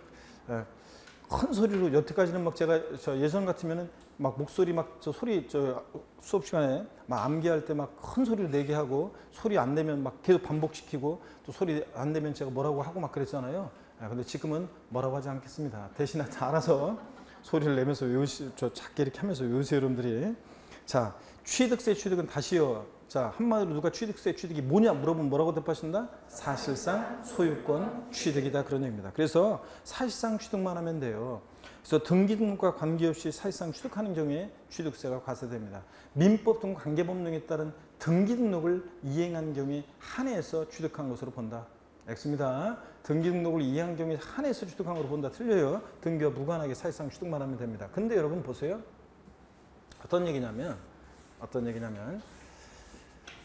큰 소리로 여태까지는 막 제가 예전 같으면은 막 목소리 막 소리 수업 시간에 막 암기할 때 막 큰 소리를 내게 하고 소리 안 내면 막 계속 반복시키고 또 소리 안 내면 제가 뭐라고 하고 막 그랬잖아요. 근데 지금은 뭐라고 하지 않겠습니다. 대신에 다 알아서 소리를 내면서 저 작게 이렇게 하면서 외우세요, 여러분들이. 자, 취득세 취득은 다시요. 자, 한마디로 누가 취득세 취득이 뭐냐 물어보면 뭐라고 대답하신다? 사실상 소유권 취득이다, 그런 얘기입니다. 그래서 사실상 취득만 하면 돼요. 그래서 등기 등록과 관계없이 사실상 취득하는 경우에 취득세가 과세됩니다. 민법 등 관계법령에 따른 등기 등록을 이행한 경우에 한해서 취득한 것으로 본다. X입니다. 등기 등록을 이행한 경우에 한해서 취득한 것으로 본다. 틀려요. 등기와 무관하게 사실상 취득만 하면 됩니다. 근데 여러분 보세요. 어떤 얘기냐면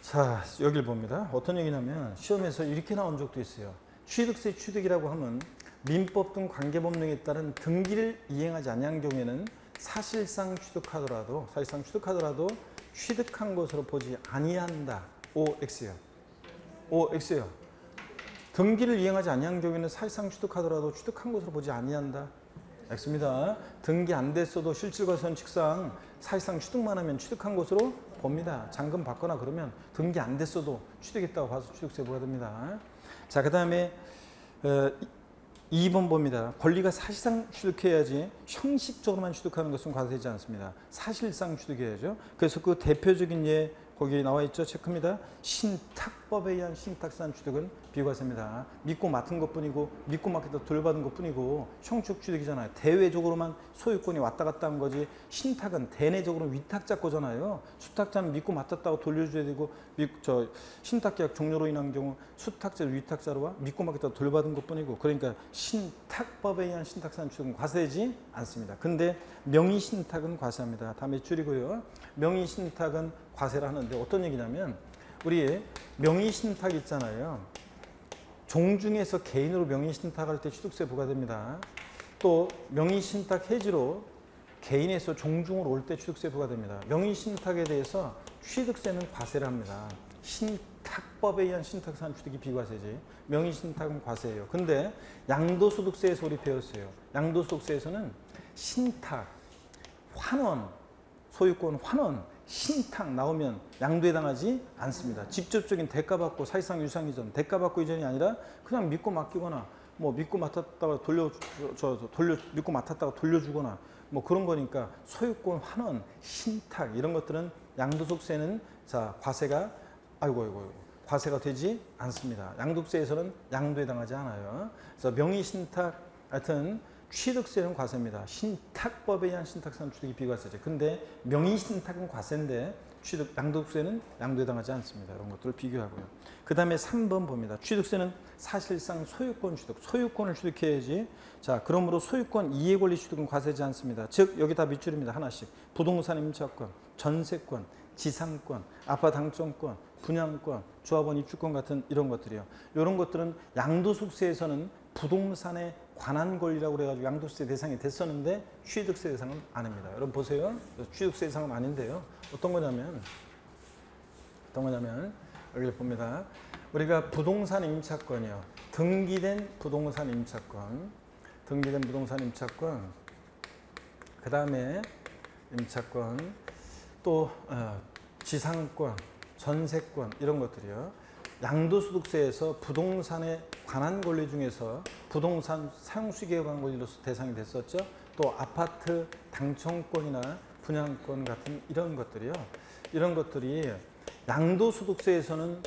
자, 여기를 봅니다. 어떤 얘기냐면 시험에서 이렇게 나온 적도 있어요. 취득세 취득이라고 하면 민법 등 관계법령에 따른 등기를 이행하지 아니한 경우에는 사실상 취득하더라도 취득한 것으로 보지 아니한다. OX요. OX요. 등기를 이행하지 아니한 경우에는 사실상 취득하더라도 취득한 것으로 보지 아니한다. X입니다. 등기 안 됐어도 실질과세원칙상 사실상 취득만 하면 취득한 것으로 봅니다. 잔금 받거나 그러면 등기 안 됐어도 취득했다고 봐서 취득세 부과됩니다. 자, 그 다음에 2번 봅니다. 권리가 사실상 취득해야지 형식적으로만 취득하는 것은 과세되지 않습니다. 사실상 취득해야죠. 그래서 그 대표적인 예 거기 나와 있죠. 체크입니다. 신탁법에 의한 신탁산 취득은 비과세입니다. 믿고 맡은 것뿐이고 믿고 맡겼다 돌려받은 것뿐이고 형식 취득이잖아요. 대외적으로만 소유권이 왔다 갔다 한 거지 신탁은 대내적으로 위탁자 거잖아요. 수탁자는 믿고 맡았다고 돌려줘야 되고 신탁계약 종료로 인한 경우 수탁자 위탁자로와 믿고 맡겼다 돌려받은 것뿐이고 그러니까 신탁법에 의한 신탁산 취득은 과세되지 않습니다. 근데 명의신탁은 과세합니다. 다음에 줄이고요. 명의신탁은 과세를 하는데 어떤 얘기냐면 우리 명의신탁 있잖아요. 종중에서 개인으로 명의신탁할 때 취득세 부과됩니다. 또 명의신탁 해지로 개인에서 종중으로 올 때 취득세 부과됩니다. 명의신탁에 대해서 취득세는 과세를 합니다. 신탁법에 의한 신탁산 취득이 비과세지 명의신탁은 과세예요. 근데 양도소득세에서 우리 배웠어요. 양도소득세에서는 신탁, 환원, 소유권 환원, 신탁 나오면 양도에 해당하지 않습니다. 직접적인 대가받고 사실상 유상이전, 대가받고 이전이 아니라 그냥 믿고 맡기거나 뭐 믿고 맡았다가 믿고 맡았다가 돌려주거나 뭐 그런 거니까 소유권 환원, 신탁 이런 것들은 양도소득세는 자 과세가 과세가 되지 않습니다. 양도세에서는 양도에 해당하지 않아요. 그래서 명의신탁 하여튼 취득세는 과세입니다. 신탁법에 의한 신탁산 취득이 비과세죠. 근데 명의신탁은 과세인데 양도세는 양도에 해당하지 않습니다. 이런 것들을 비교하고요. 그 다음에 3번 봅니다. 취득세는 사실상 소유권 취득, 소유권을 취득해야지. 자, 그러므로 소유권 이해 권리 취득은 과세되지 않습니다. 즉 여기 다 밑줄입니다. 하나씩. 부동산 임차권, 전세권, 지상권, 아파트 당첨권, 분양권, 조합원 입주권 같은 이런 것들이요. 이런 것들은 양도소득세에서는 부동산에 관한 권리라고 그래가지고 양도세 대상이 됐었는데 취득세 대상은 아닙니다. 여러분 보세요. 취득세 대상은 아닌데요. 어떤 거냐면 여기를 봅니다. 우리가 부동산 임차권이요. 등기된 부동산 임차권, 그 다음에 임차권, 또 지상권, 전세권 이런 것들이요. 양도소득세에서 부동산에 관한 권리 중에서 부동산 사용수익에 관한 권리로서 대상이 됐었죠. 또 아파트 당첨권이나 분양권 같은 이런 것들이요. 이런 것들이 양도소득세에서는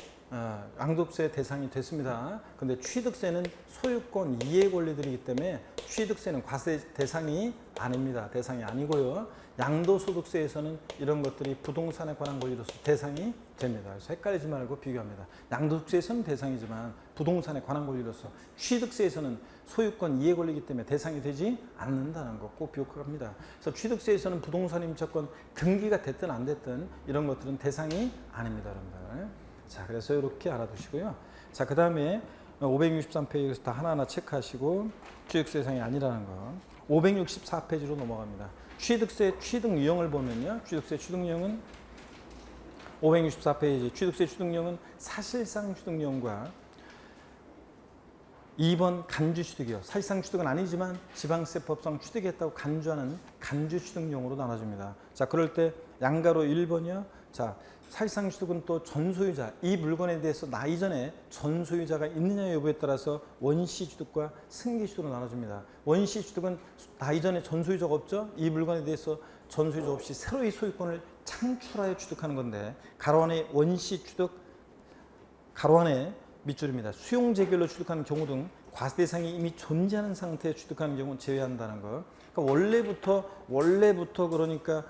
양도세 대상이 됐습니다. 근데 취득세는 소유권 이해 권리들이기 때문에 취득세는 과세 대상이 아닙니다. 대상이 아니고요. 양도소득세에서는 이런 것들이 부동산에 관한 권리로서 대상이 됩니다. 그래서 헷갈리지 말고 비교합니다. 양도소득세에서는 대상이지만 부동산에 관한 권리로서 취득세에서는 소유권 이해 권리이기 때문에 대상이 되지 않는다는 거 꼭 기억합니다. 그래서 취득세에서는 부동산 임차권 등기가 됐든 안 됐든 이런 것들은 대상이 아닙니다. 여러분들. 자, 그래서 이렇게 알아두시고요. 자, 그 다음에 563페이지에서 다 하나하나 체크하시고 취득세 대상이 아니라는 거. 564페이지로 넘어갑니다. 취득세 취득 유형을 보면요. 취득세 취득 유형은 564페이지 취득세 취득 유형은 사실상 취득 유형과 2번 간주 취득이요. 사실상 취득은 아니지만 지방세법상 취득했다고 간주하는 간주 취득용으로 나눠집니다. 자, 그럴 때 양가로 1번이요. 자, 사실상 취득은 또 전소유자, 이 물건에 대해서 나 이전에 전소유자가 있느냐 여부에 따라서 원시 취득과 승계 취득으로 나눠집니다. 원시 취득은 나 이전에 전소유자가 없죠. 이 물건에 대해서 전소유자 없이 새로이 소유권을 창출하여 취득하는 건데, 가로 안에 원시 취득, 가로 안에 밑줄입니다. 수용재결로 취득하는 경우 등 과세 대상이 이미 존재하는 상태에 취득하는 경우는 제외한다는 거. 그러니까 원래부터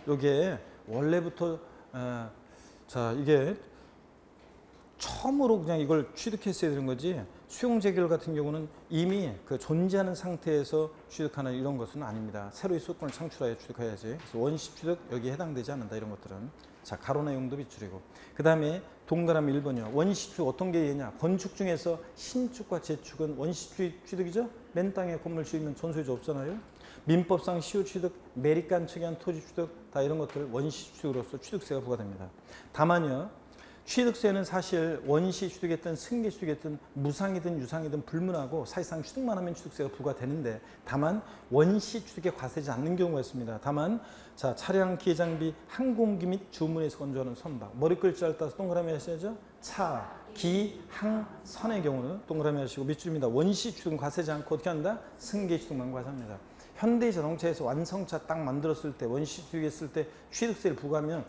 요게 원래부터 자, 이게 처음으로 그냥 이걸 취득했어야 되는 거지, 수용재결 같은 경우는 이미 그 존재하는 상태에서 취득하는 이런 것은 아닙니다. 새로이 소유권을 창출하여 취득해야지. 그래서 원시 취득 여기에 해당되지 않는다, 이런 것들은. 자, 가로 내용도 밑줄이고. 그 다음에 동그라미 1번이요. 원시 취득 어떤 게 얘냐? 건축 중에서 신축과 재축은 원시 취득이죠? 맨 땅에 건물 지으면 전소유자 없잖아요. 민법상 시효 취득, 매립간척에 한 토지 취득, 다 이런 것들 원시 취득으로서 취득세가 부과됩니다. 다만요, 취득세는 사실 원시 취득했든 승계 취득했든 무상이든 유상이든 불문하고 사실상 취득만 하면 취득세가 부과되는데, 다만 원시 취득에 과세지 않는 경우가 있습니다. 다만 자, 차량, 기계장비, 항공기 및 주문에서 건조하는 선박, 머리글자를 따서 동그라미 하셔야죠. 차, 기, 항, 선의 경우는 동그라미 하시고 밑줄입니다. 원시 취득은 과세지 않고 어떻게 한다? 승계 취득만 과세합니다. 현대자동차에서 완성차 딱 만들었을 때, 원시 취득했을 때 취득세를 부과하면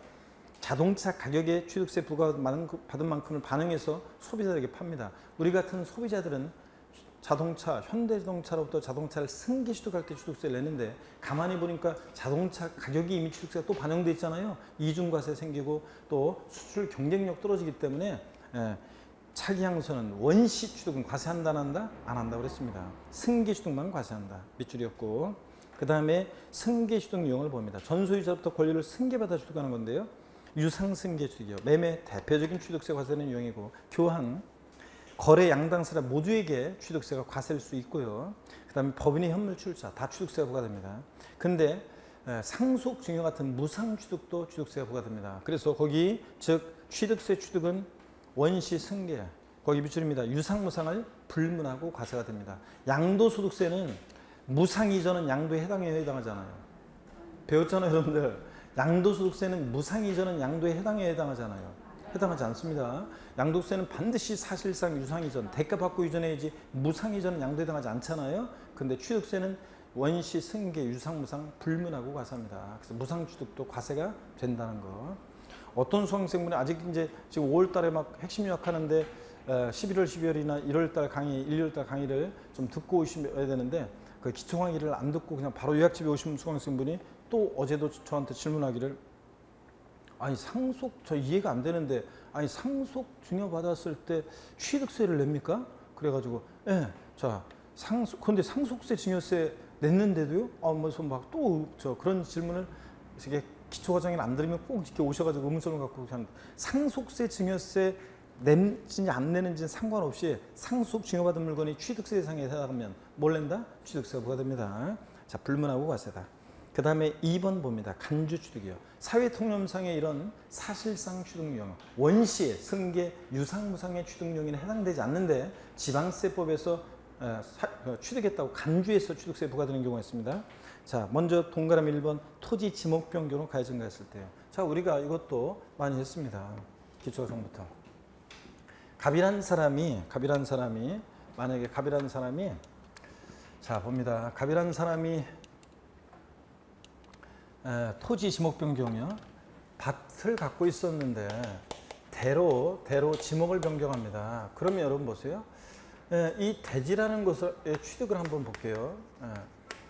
자동차 가격에 취득세 부과받은 만큼을 반영해서 소비자들에게 팝니다. 우리 같은 소비자들은 자동차, 현대자동차로부터 자동차를 승계 취득할 때 취득세를 내는데, 가만히 보니까 자동차 가격이 이미 취득세가 또 반영돼 있잖아요. 이중과세 생기고 또 수출 경쟁력 떨어지기 때문에 차기항소는 원시 취득은 과세한다 안 한다? 안 한다 그랬습니다. 승계 취득만 과세한다. 밑줄이었고, 그 다음에 승계 취득 유형을 봅니다. 전소유자부터 권리를 승계받아 취득하는 건데요. 유상승계 취득이요. 매매 대표적인 취득세 과세는 유형이고, 교환, 거래 양당 사람 모두에게 취득세가 과세일 수 있고요. 그 다음에 법인의 현물 출자 다 취득세가 부과됩니다. 근데 상속 증여 같은 무상 취득도 취득세가 부과됩니다. 그래서 거기 즉 취득세 취득은 원시 승계, 거기 밑줄입니다. 유상 무상을 불문하고 과세가 됩니다. 양도소득세는 무상 이전은 양도에 해당하잖아요. 배웠잖아요, 여러분들. 양도소득세는 무상 이전은 양도에 해당하잖아요. 해당하지 않습니다. 양도세는 반드시 사실상 유상이전, 대가 받고 이전해야지 무상 이전은 양도에 해당하지 않잖아요. 근데 취득세는 원시, 승계, 유상, 무상 불문하고 과세합니다. 그래서 무상 취득도 과세가 된다는 거. 어떤 수강생분이 아직 이제 지금 5월 달에 막 핵심 요약하는데 11월, 12월이나 1월 달 강의, 1, 2월 달 강의를 좀 듣고 오셔야 되는데, 그 기초 강의를 안 듣고 그냥 바로 요약집에 오신 수강생분이 또 어제도 저한테 질문하기를, 아니 상속 저 이해가 안 되는데, 아니 상속 증여 받았을 때 취득세를 냅니까? 그래가지고 자 상속, 근데 상속세 증여세 냈는데도요? 무슨 막 또 저 그런 질문을 이게 기초과정을 안 들으면 꼭 이렇게 오셔가지고 의문점을 갖고 하는데, 상속세 증여세 냈는지 안 내는지는 상관없이 상속 증여받은 물건이 취득세 대상에 해당하면 뭘 낸다? 취득세가 부과됩니다. 자, 불문하고 과세다. 그 다음에 2번 봅니다. 간주취득이요. 사회통념상의 이런 사실상 취득용, 원시, 승계, 유상무상의 취득용에는 해당되지 않는데 지방세법에서 취득했다고 간주해서 취득세 부과되는 경우가 있습니다. 자, 먼저 동그라미 1번 토지 지목 변경으로 가해 증가했을 때요. 자, 우리가 이것도 많이 했습니다. 기초과정부터. 갑이란 사람이 만약에 갑이란 사람이, 자 봅니다. 갑이란 사람이 토지 지목 변경이요. 밭을 갖고 있었는데 대로 지목을 변경합니다. 그러면 여러분 보세요. 이 대지라는 것을 취득을 한번 볼게요.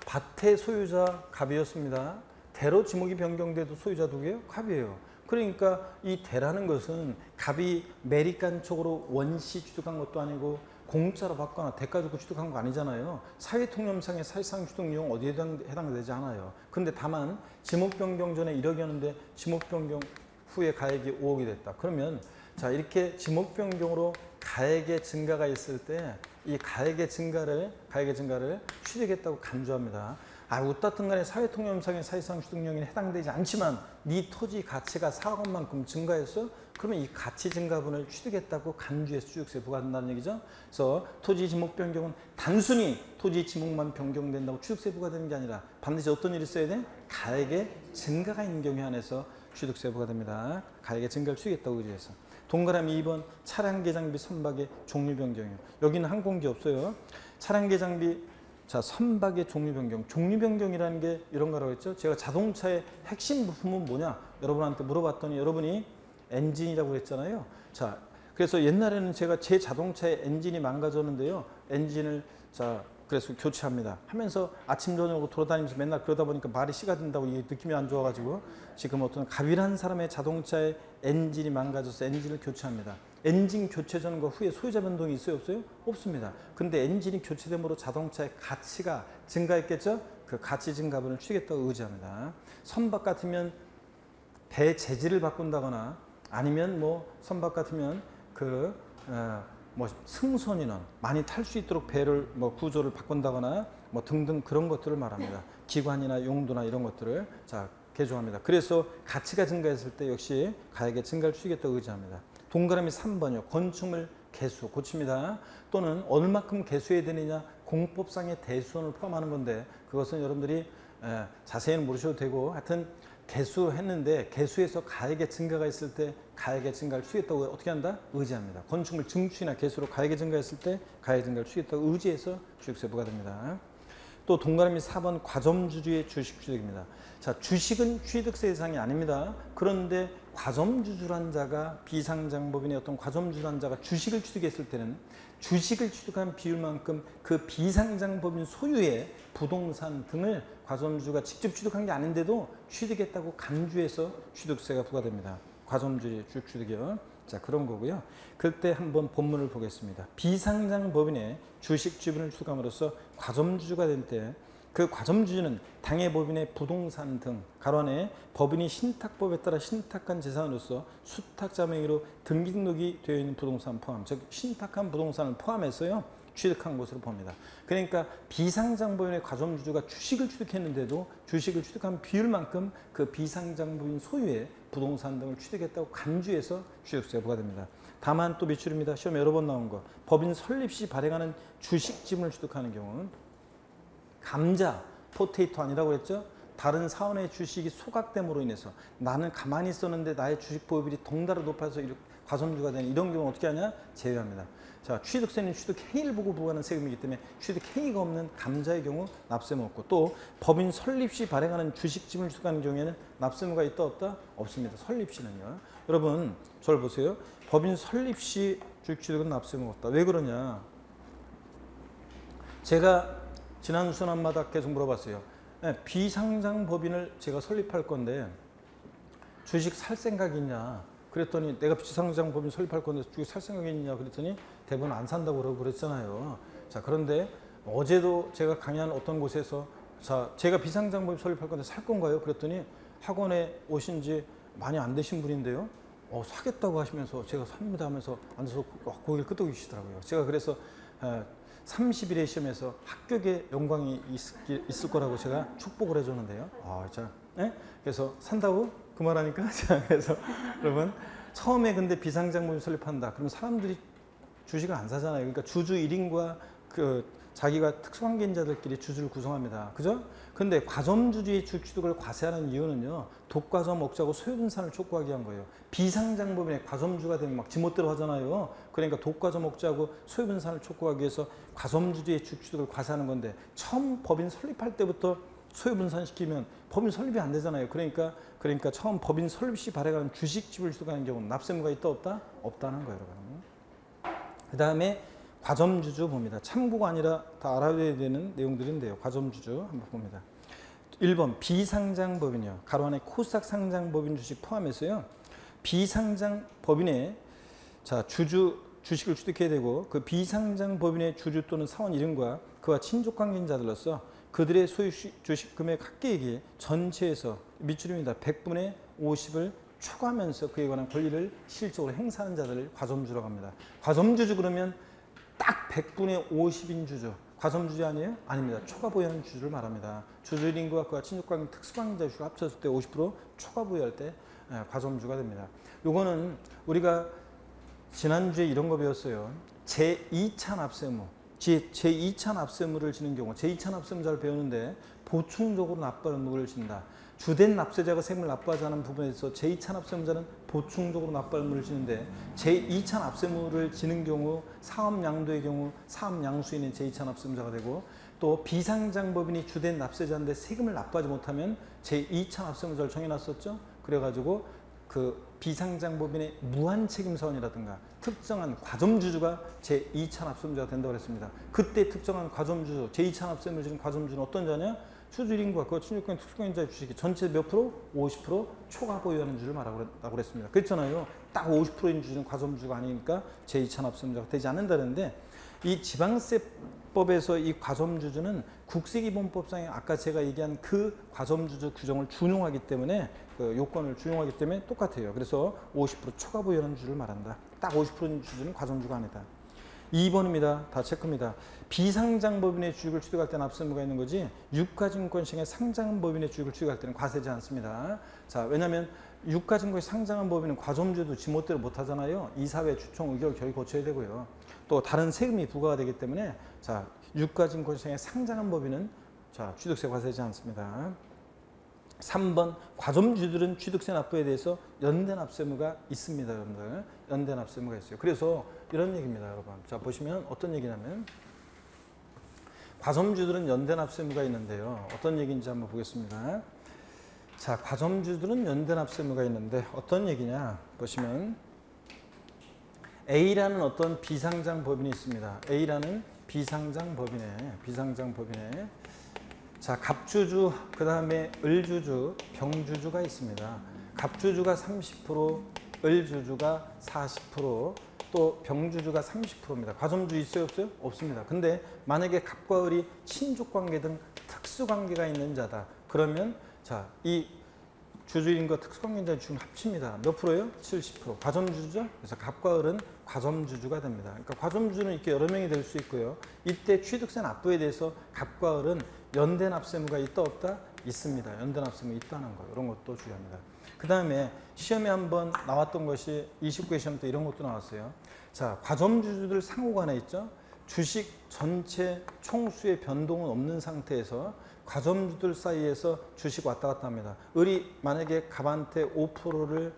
밭의 소유자 갑이었습니다. 대로 지목이 변경돼도 소유자 누구예요? 갑이에요. 그러니까 이 대라는 것은 갑이 매립간척으로 원시 취득한 것도 아니고 공짜로 받거나 대가 주고 취득한 거 아니잖아요. 사회통념상의 사실상 취득용 어디에 해당되지 않아요. 근데 다만 지목 변경 전에 1억이었는데 지목 변경 후에 가액이 5억이 됐다. 그러면 자, 이렇게 지목 변경으로 가액의 증가가 있을 때 이 가액의 증가를 취득했다고 간주합니다. 어떻든 간에 사회통념상의 사실상 취득용에 해당되지 않지만 네 토지 가치가 4억 원만큼 증가했어? 그러면 이 가치 증가분을 취득했다고 간주해서 취득세 부과된다는 얘기죠. 그래서 토지 지목 변경은 단순히 토지 지목만 변경된다고 취득세 부과되는 게 아니라 반드시 어떤 일이 있어야 돼? 가액의 증가가 있는 경우에 한해서 취득세 부과됩니다. 가액의 증가를 추이겠다고 의지해서. 동그라미 2번 차량계 장비 선박의 종류 변경이요. 여기는 항공기 없어요. 차량계 장비 자 선박의 종류 변경. 종류 변경이라는 게 이런 거라고 했죠. 제가 자동차의 핵심 부품은 뭐냐 여러분한테 물어봤더니 여러분이 엔진이라고 했잖아요. 자 그래서 옛날에는 제가 제 자동차의 엔진이 망가졌는데요. 엔진을 자 그래서 교체합니다. 하면서 아침 저녁으로 돌아다니면서 맨날 그러다 보니까 말이 씨가 된다고 이게 느낌이 안 좋아가지고 지금 어떤 가빌한 사람의 자동차의 엔진이 망가져서 엔진을 교체합니다. 엔진 교체 전과 후에 소유자 변동이 있어요 없어요? 없습니다. 근데 엔진이 교체됨으로 자동차의 가치가 증가했겠죠? 그 가치 증가분을 추리겠다고 의지합니다. 선박 같으면 배 재질을 바꾼다거나 아니면 뭐 선박 같으면 뭐 승선 인원 많이 탈 수 있도록 배를 뭐 구조를 바꾼다거나 뭐 등등 그런 것들을 말합니다. 기관이나 용도나 이런 것들을 자 개조합니다. 그래서 가치가 증가했을 때 역시 가액의 증가를 추이겠다고 의지합니다. 동그라미 3번이요. 건축물 개수 고칩니다. 또는 얼마큼 개수해야 되느냐 공법상의 대수원을 포함하는 건데 그것은 여러분들이 자세히는 모르셔도 되고 하여튼 개수했는데 개수에서 가액의 증가가 있을 때 가액의 증가를 추이겠다고 어떻게 한다? 의지합니다. 건축물 증축이나 개수로 가액의 증가했을 때 가액의 증가를 추이겠다고 의지해서 취득세 부과됩니다. 또 동그라미 4번 과점주주의 주식 취득입니다. 자 주식은 취득세 대상이 아닙니다. 그런데 과점주주란 자가 비상장법인의 어떤 과점주주란 자가 주식을 취득했을 때는 주식을 취득한 비율만큼 그 비상장법인 소유의 부동산 등을 과점주주가 직접 취득한 게 아닌데도 취득했다고 간주해서 취득세가 부과됩니다. 과점주주의 주식 취득이요. 자 그런 거고요. 그때 한번 본문을 보겠습니다. 비상장법인의 주식 지분을 취득함으로써 과점주주가 된 때 그 과점주주는 당해 법인의 부동산 등 가로안에 법인이 신탁법에 따라 신탁한 재산으로서 수탁자 명의로 등기 등록이 되어 있는 부동산 포함, 즉 신탁한 부동산을 포함해서요 취득한 것으로 봅니다. 그러니까 비상장법인의 과점주주가 주식을 취득했는데도 주식을 취득한 비율만큼 그 비상장법인 소유의 부동산 등을 취득했다고 간주해서 취득세가 부과됩니다. 다만 또 미출입니다. 시험에 여러 번 나온 거. 법인 설립 시 발행하는 주식 지분을 취득하는 경우는 감자, 포테이토 아니라고 했죠? 다른 사원의 주식이 소각됨으로 인해서 나는 가만히 있었는데 나의 주식 보유율이 덩달아 높아서 과점주가 되는 이런 경우는 어떻게 하냐? 제외합니다. 자, 취득세는 취득 행위를 보고 부과하는 세금이기 때문에 취득 행위가 없는 감자의 경우 납세무 없고 또 법인 설립 시 발행하는 주식 지분을 취득하는 경우에는 납세무가 있다 없다? 없습니다. 설립 시는요. 여러분 저를 보세요. 법인 설립 시 주식 취득은 납세무가 없다. 왜 그러냐? 제가 지난 순환마다 계속 물어봤어요. 네, 비상장 법인을 제가 설립할 건데 주식 살 생각이 있냐? 그랬더니 내가 비상장 법인 설립할 건데 주식 살 생각이 있냐? 그랬더니 대부분 안 산다고 그러고 그랬잖아요. 자 그런데 어제도 제가 강의한 어떤 곳에서 자 제가 비상장 법인 설립할 건데 살 건가요? 그랬더니 학원에 오신 지 많이 안 되신 분인데요. 사겠다고 하시면서 제가 삽니다 하면서 앉아서 고개를 끄덕이시더라고요. 제가 그래서 30일의 시험에서 합격의 영광이 있을 거라고 제가 축복을 해줬는데요. 자, 네? 그래서 산다고 그 말하니까 자, 그래서 여러분 처음에 근데 비상장법인 설립한다. 그러면 사람들이 주식을 안 사잖아요. 그러니까 주주 1인과 그 자기가 특수관계인자들끼리 주주를 구성합니다. 그죠? 근데 과점주주의 주식 취득을 과세하는 이유는요. 독과점 억제하고 소유분산을 촉구하기 위한 거예요. 비상장법인의 과점주가 되면 막 지멋대로 하잖아요. 그러니까 독과점 억제하고 소유분산을 촉구하기 위해서 과점주주의 주식 취득을 과세하는 건데 처음 법인 설립할 때부터 소유분산시키면 법인 설립이 안 되잖아요. 그러니까 처음 법인 설립 시 발행하는 주식 지분을 취득하는 경우는 납세무가 있다 없다? 없다는 거예요. 여러분. 그 다음에 과점주주 봅니다. 참고가 아니라 다 알아야 되는 내용들인데요. 과점주주 한번 봅니다. 1번 비상장법인이요. 가로 안에 코스닥 상장법인 주식 포함해서요. 비상장법인의 자 주식을 취득해야 되고 그 비상장법인의 주주 또는 사원 이름과 그와 친족관계인자들로서 그들의 소유 주식 금액 합계액이 전체에서 밑줄입니다. 100분의 50을 초과하면서 그에 관한 권리를 실질적으로 행사하는 자들을 과점주라고 합니다. 과점주주 그러면 딱 100분의 50인 주주. 과점주주 아니에요? 아닙니다. 초과 보유하는 주주를 말합니다. 주주 1인과 그와 친족관계 특수관계자 주가 합쳤을 때 50% 초과 보유할 때 과점주가 됩니다. 요거는 우리가 지난주에 이런 거 배웠어요. 제2차 납세무. 제2차 납세무를 지는 경우 제2차 납세무자를 배우는데 보충적으로 납부하는 무게를 진다. 주된 납세자가 세금을 납부하지 않은 부분에서 제2차 납세자는 보충적으로 납부를 지는데 제2차 납세물을 지는 경우 사업양도의 경우 사업양수인은 제2차 납세자가 되고 또 비상장법인이 주된 납세자인데 세금을 납부하지 못하면 제2차 납세자를 정해놨었죠. 그래가지고 그 비상장법인의 무한책임사원이라든가 특정한 과점주주가 제2차 납세자가 된다고 했습니다. 그때 특정한 과점주주, 제2차 납세물을 지는 과점주주는 어떤 자냐? 수주인과 그 친유권 특수권자의 주식이 전체 몇 프로? 50% 초과 보유하는 주를 말하고 그랬습니다. 그렇잖아요. 딱 50%인 주주는 과점주주가 아니니까 제2차 납세자가 되지 않는다는데 이 지방세법에서 이 과점주주는 국세기본법상에 아까 제가 얘기한 그 과점주주 규정을 준용하기 때문에 그 요건을 준용하기 때문에 똑같아요. 그래서 50% 초과 보유하는 주를 말한다. 딱 50%인 주주는 과점주가 아니다. 2번입니다. 다 체크입니다. 비상장법인의 주식을 취득할 때는 납세의무가 있는 거지 유가증권 시장의 상장법인의 주식을 취득할 때는 과세지 않습니다. 자, 왜냐하면 유가증권에 상장한 법인은 과점주도 지멋대로 못하잖아요. 이사회 추총 의결 결의 거쳐야 되고요. 또 다른 세금이 부과가 되기 때문에 자, 유가증권 시장에 상장한 법인은 자, 취득세 과세지 않습니다. 3번 과점주들은 취득세 납부에 대해서 연대 납세의무가 있습니다. 여러분들 연대 납세의무가 있어요. 그래서 이런 얘기입니다. 여러분 자 보시면 어떤 얘기냐면 과점주들은 연대 납세의무가 있는데요. 어떤 얘기인지 한번 보겠습니다. 자, 과점주들은 연대 납세의무가 있는데 어떤 얘기냐 보시면 A라는 어떤 비상장 법인이 있습니다. A라는 비상장 법인에 자, 갑주주, 그 다음에 을주주, 병주주가 있습니다. 갑주주가 30%, 을주주가 40%, 또 병주주가 30%입니다. 과점주 있어요, 없어요? 없습니다. 근데 만약에 갑과 을이 친족관계 등 특수관계가 있는 자다. 그러면 자, 이 주주인과 특수관계자의 주는 합칩니다. 몇 프로예요? 70%. 과점주주죠? 그래서 갑과 을은 과점주주가 됩니다. 그러니까 과점주주는 이렇게 여러 명이 될 수 있고요. 이때 취득세 납부에 대해서 갑과 을은 연대 납세의무가 있다 없다? 있습니다. 연대 납세의무 있다는 거. 이런 것도 중요합니다. 그 다음에 시험에 한번 나왔던 것이 29회 시험 때 이런 것도 나왔어요. 자, 과점주주들 상호간에 있죠. 주식 전체 총수의 변동은 없는 상태에서 과점주들 사이에서 주식 왔다 갔다 합니다. 을이 만약에 갑한테 5%를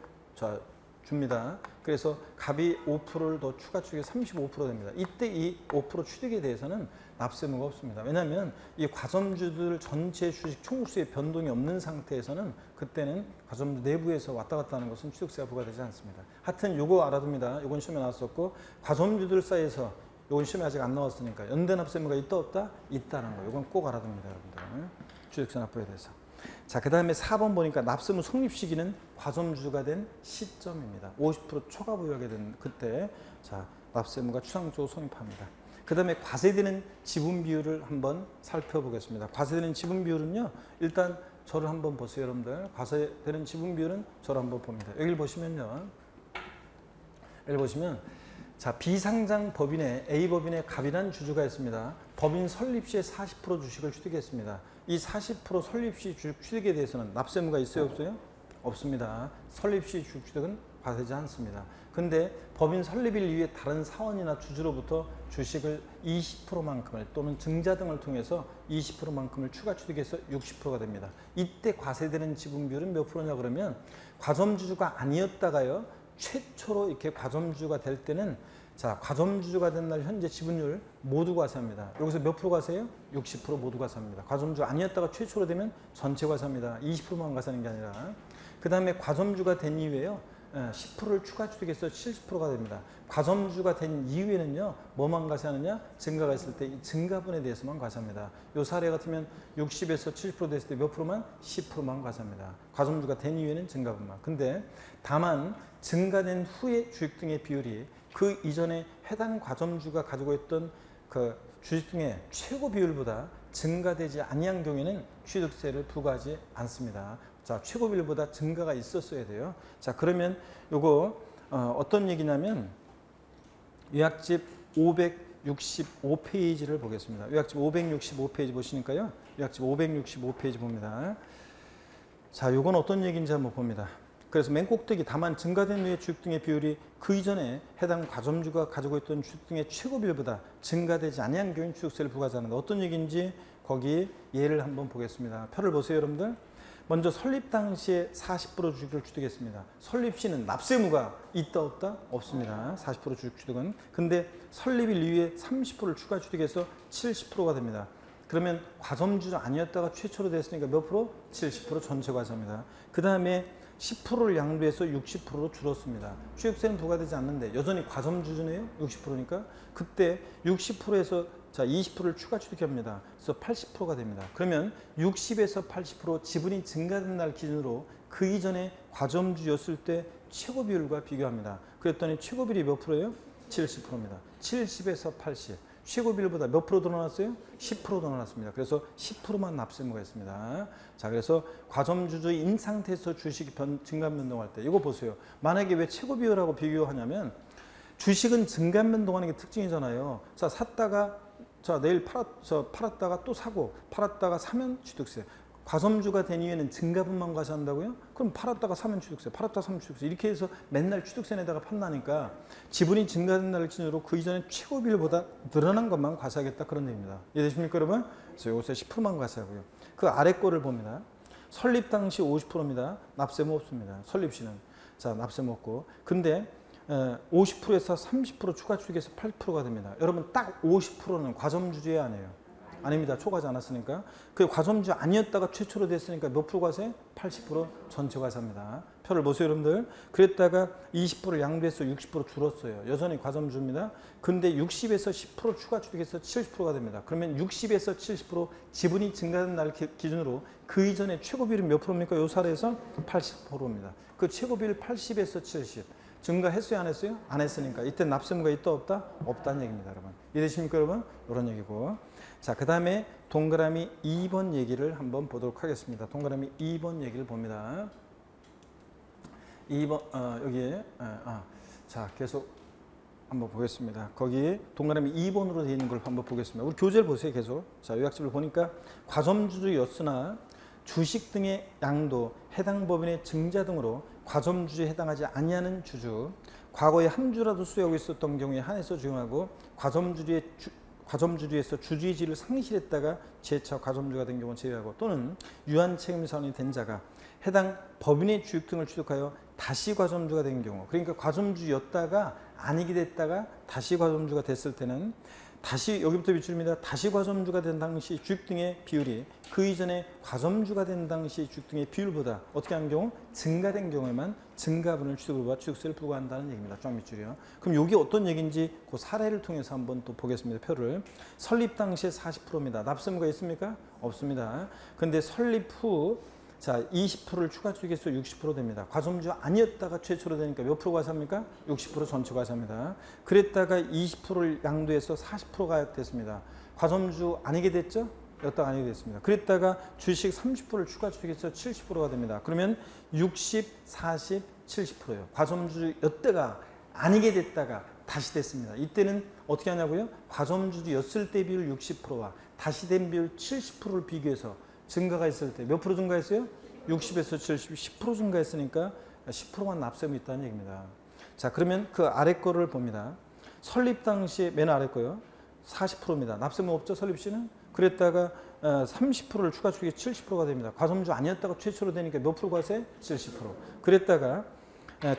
줍니다. 그래서 갑이 5%를 더 추가 취득이 35% 됩니다. 이때 이 5% 취득에 대해서는 납세의무가 없습니다. 왜냐하면 이 과점주들 전체 주식 총수의 변동이 없는 상태에서는 그때는 과점주 내부에서 왔다 갔다 하는 것은 취득세가 부과되지 않습니다. 하여튼 요거 알아둡니다. 요건 시험에 나왔었고 과점주들 사이에서 요건 시험에 아직 안 나왔으니까 연대 납세의무가 있다 없다? 있다는 거. 요건 꼭 알아둡니다. 여러분들. 취득세 납부에 대해서. 자, 그 다음에 4번 보니까 납세의무 성립 시기는 과점주가 된 시점입니다. 50% 초과 보유하게 된 그때 자, 납세의무가 추상적으로 성립합니다. 그 다음에 과세되는 지분 비율을 한번 살펴보겠습니다. 과세되는 지분 비율은요. 일단 저를 한번 보세요. 여러분들. 과세되는 지분 비율은 저를 한번 봅니다. 여기를 보시면요. 여기 보시면 자, 비상장 법인에 A법인에 갑이라는 주주가 있습니다. 법인 설립 시에 40% 주식을 취득했습니다. 이 40% 설립 시 주식 취득에 대해서는 납세의무가 있어요, 없어요? 없습니다. 설립 시 주식 취득은 과세지 않습니다. 근데 법인 설립일 이후에 다른 사원이나 주주로부터 주식을 20%만큼을 또는 증자 등을 통해서 20%만큼을 추가 취득해서 60%가 됩니다. 이때 과세되는 지분 비율은 몇 프로냐 그러면 과점주주가 아니었다가요. 최초로 이렇게 과점주주가 될 때는 자, 과점주주가 된 날 현재 지분율 모두 과세합니다. 여기서 몇 프로 과세요? 60% 모두 과세합니다. 과점주 아니었다가 최초로 되면 전체 과세합니다. 20%만 과세하는 게 아니라. 그 다음에 과점주가 된 이후에요. 10%를 추가 취득해서 70%가 됩니다. 과점주가 된 이후에는요. 뭐만 과세하느냐? 증가가 있을 때 이 증가분에 대해서만 과세합니다. 이 사례 같으면 60에서 70% 됐을 때 몇 프로만? 10%만 과세합니다. 과점주가 된 이후에는 증가분만. 근데 다만 증가된 후에 주식 등의 비율이 그 이전에 해당 과점주가 가지고 있던 그 주식 등의 최고 비율보다 증가되지 아니한 경우에는 취득세를 부과하지 않습니다. 자, 최고 비율보다 증가가 있었어야 돼요. 자, 그러면 요거 어떤 얘기냐면 요약집 565페이지를 보겠습니다. 요약집 565페이지 보시니까요. 요약집 565페이지 봅니다. 자, 요건 어떤 얘기인지 한번 봅니다. 그래서 맨 꼭대기 다만 증가된 후에 주식 등의 비율이 그 이전에 해당 과점주가 가지고 있던 주식 등의 최고 비율보다 증가되지 아니한 경우에 취득세를 부과하지 않는다. 어떤 얘기인지 거기 예를 한번 보겠습니다. 표를 보세요, 여러분들. 먼저 설립 당시에 40% 주식을 취득했습니다. 설립 시는 납세무가 있다 없다? 없습니다. 40% 주식 취득은. 근데 설립일 이후에 30%를 추가 취득해서 70%가 됩니다. 그러면 과점주주 아니었다가 최초로 됐으니까 몇 프로? 70% 전체 과세입니다. 그 다음에 10%를 양도해서 60%로 줄었습니다. 취득세는 부과되지 않는데 여전히 과점주주네요. 60%니까 그때 60%에서 자 20%를 추가 취득합니다. 그래서 80%가 됩니다. 그러면 60에서 80% 지분이 증가된 날 기준으로 그 이전에 과점주였을 때 최고 비율과 비교합니다. 그랬더니 최고 비율이 몇 프로예요? 70%입니다. 70에서 80. 최고 비율보다 몇 프로 더 늘어났어요? 10% 더 늘어났습니다. 그래서 10%만 납세무가 있습니다. 자, 그래서 과점주주인 상태에서 주식이 증감 변동할 때 이거 보세요. 만약에 왜 최고 비율하고 비교하냐면 주식은 증감 변동하는 게 특징이잖아요. 자, 샀다가 자 내일 팔았다가 또 사고 팔았다가 사면 취득세. 과점주가 된 이후에는 증가분만 과세한다고요? 그럼 팔았다가 사면 취득세, 팔았다가 사면 취득세 이렇게 해서 맨날 취득세 내다가 판다니까 지분이 증가된 날 기준으로 그 이전에 최고 비율보다 늘어난 것만 과세하겠다 그런 얘기입니다. 이해되십니까 여러분? 그래서 요새 10%만 과세하고요. 그 아래 거를 봅니다. 설립 당시 50%입니다. 납세무 없습니다. 설립 시는. 자 납세무 없고. 근데 50%에서 30% 추가 취득해서 8%가 됩니다. 여러분 딱 50%는 과점주주예요 아니에요? 아닙니다. 초과하지 않았으니까. 그 과점주 아니었다가 최초로 됐으니까 몇 프로 과세? 80% 전체 과세입니다. 표를 보세요 여러분들. 그랬다가 20%를 양도해서 60% 줄었어요. 여전히 과점주입니다. 근데 60에서 10% 추가 취득해서 70%가 됩니다. 그러면 60에서 70% 지분이 증가된 날 기준으로 그 이전에 최고 비율이 몇 프로입니까? 요 사례에서 80%입니다. 그 최고 비율 80에서 70. 증가했어요 안 했어요? 안 했으니까 이때 납세무가 있다 없다? 없다는 얘기입니다 여러분. 이해되십니까 여러분? 이런 얘기고. 자, 그 다음에 동그라미 2번 얘기를 한번 보도록 하겠습니다. 동그라미 2번 얘기를 봅니다. 2번 여기에 자 계속 한번 보겠습니다. 거기 동그라미 2번으로 되어 있는 걸 한번 보겠습니다. 우리 교재를 보세요 계속. 자 요약집을 보니까 과점주주였으나 주식 등의 양도, 해당 법인의 증자 등으로 과점주주에 해당하지 아니하는 주주, 과거에 한 주라도 수여하고 있었던 경우에 한해서 적용하고 과점주주에서 주주의 지위를 상실했다가 재차 과점주가 된 경우 제외하고 또는 유한 책임사원이 된 자가 해당 법인의 주식 등을 취득하여 다시 과점주가 된 경우, 그러니까 과점주였다가 아니게 됐다가 다시 과점주가 됐을 때는 다시 여기부터 밑줄입니다. 다시 과점주가 된 당시 주식 등의 비율이 그 이전에 과점주가 된 당시 주식 등의 비율보다 어떻게 하는 경우? 증가된 경우에만 증가분을 취득으로 취득세를 부과한다는 얘기입니다. 쫙 밑줄이요. 그럼 이게 어떤 얘기인지 그 사례를 통해서 한번 또 보겠습니다. 표를. 설립 당시에 40%입니다. 납세무가 있습니까? 없습니다. 근데 설립 후 자, 20%를 추가 취득해서 60% 됩니다. 과점주 아니었다가 최초로 되니까 몇 프로 과세합니까? 60% 전체 과세합니다. 그랬다가 20%를 양도해서 40%가 됐습니다. 과점주 아니게 됐죠? 였다가 아니게 됐습니다. 그랬다가 주식 30%를 추가 취득해서 70%가 됩니다. 그러면 60, 40, 70%예요. 과점주였다가 아니게 됐다가 다시 됐습니다. 이때는 어떻게 하냐고요? 과점주였을 때 비율 60%와 다시 된 비율 70%를 비교해서 증가가 있을 때 몇 프로 증가했어요? 60에서 70, 10% 증가했으니까 10%만 납세무 있다는 얘기입니다. 자, 그러면 그 아래 거를 봅니다. 설립 당시에 맨 아래 거요. 40%입니다. 납세무 없죠? 설립 시는? 그랬다가 30%를 추가 취득해 70%가 됩니다. 과점주 아니었다가 최초로 되니까 몇 프로 과세? 70%. 그랬다가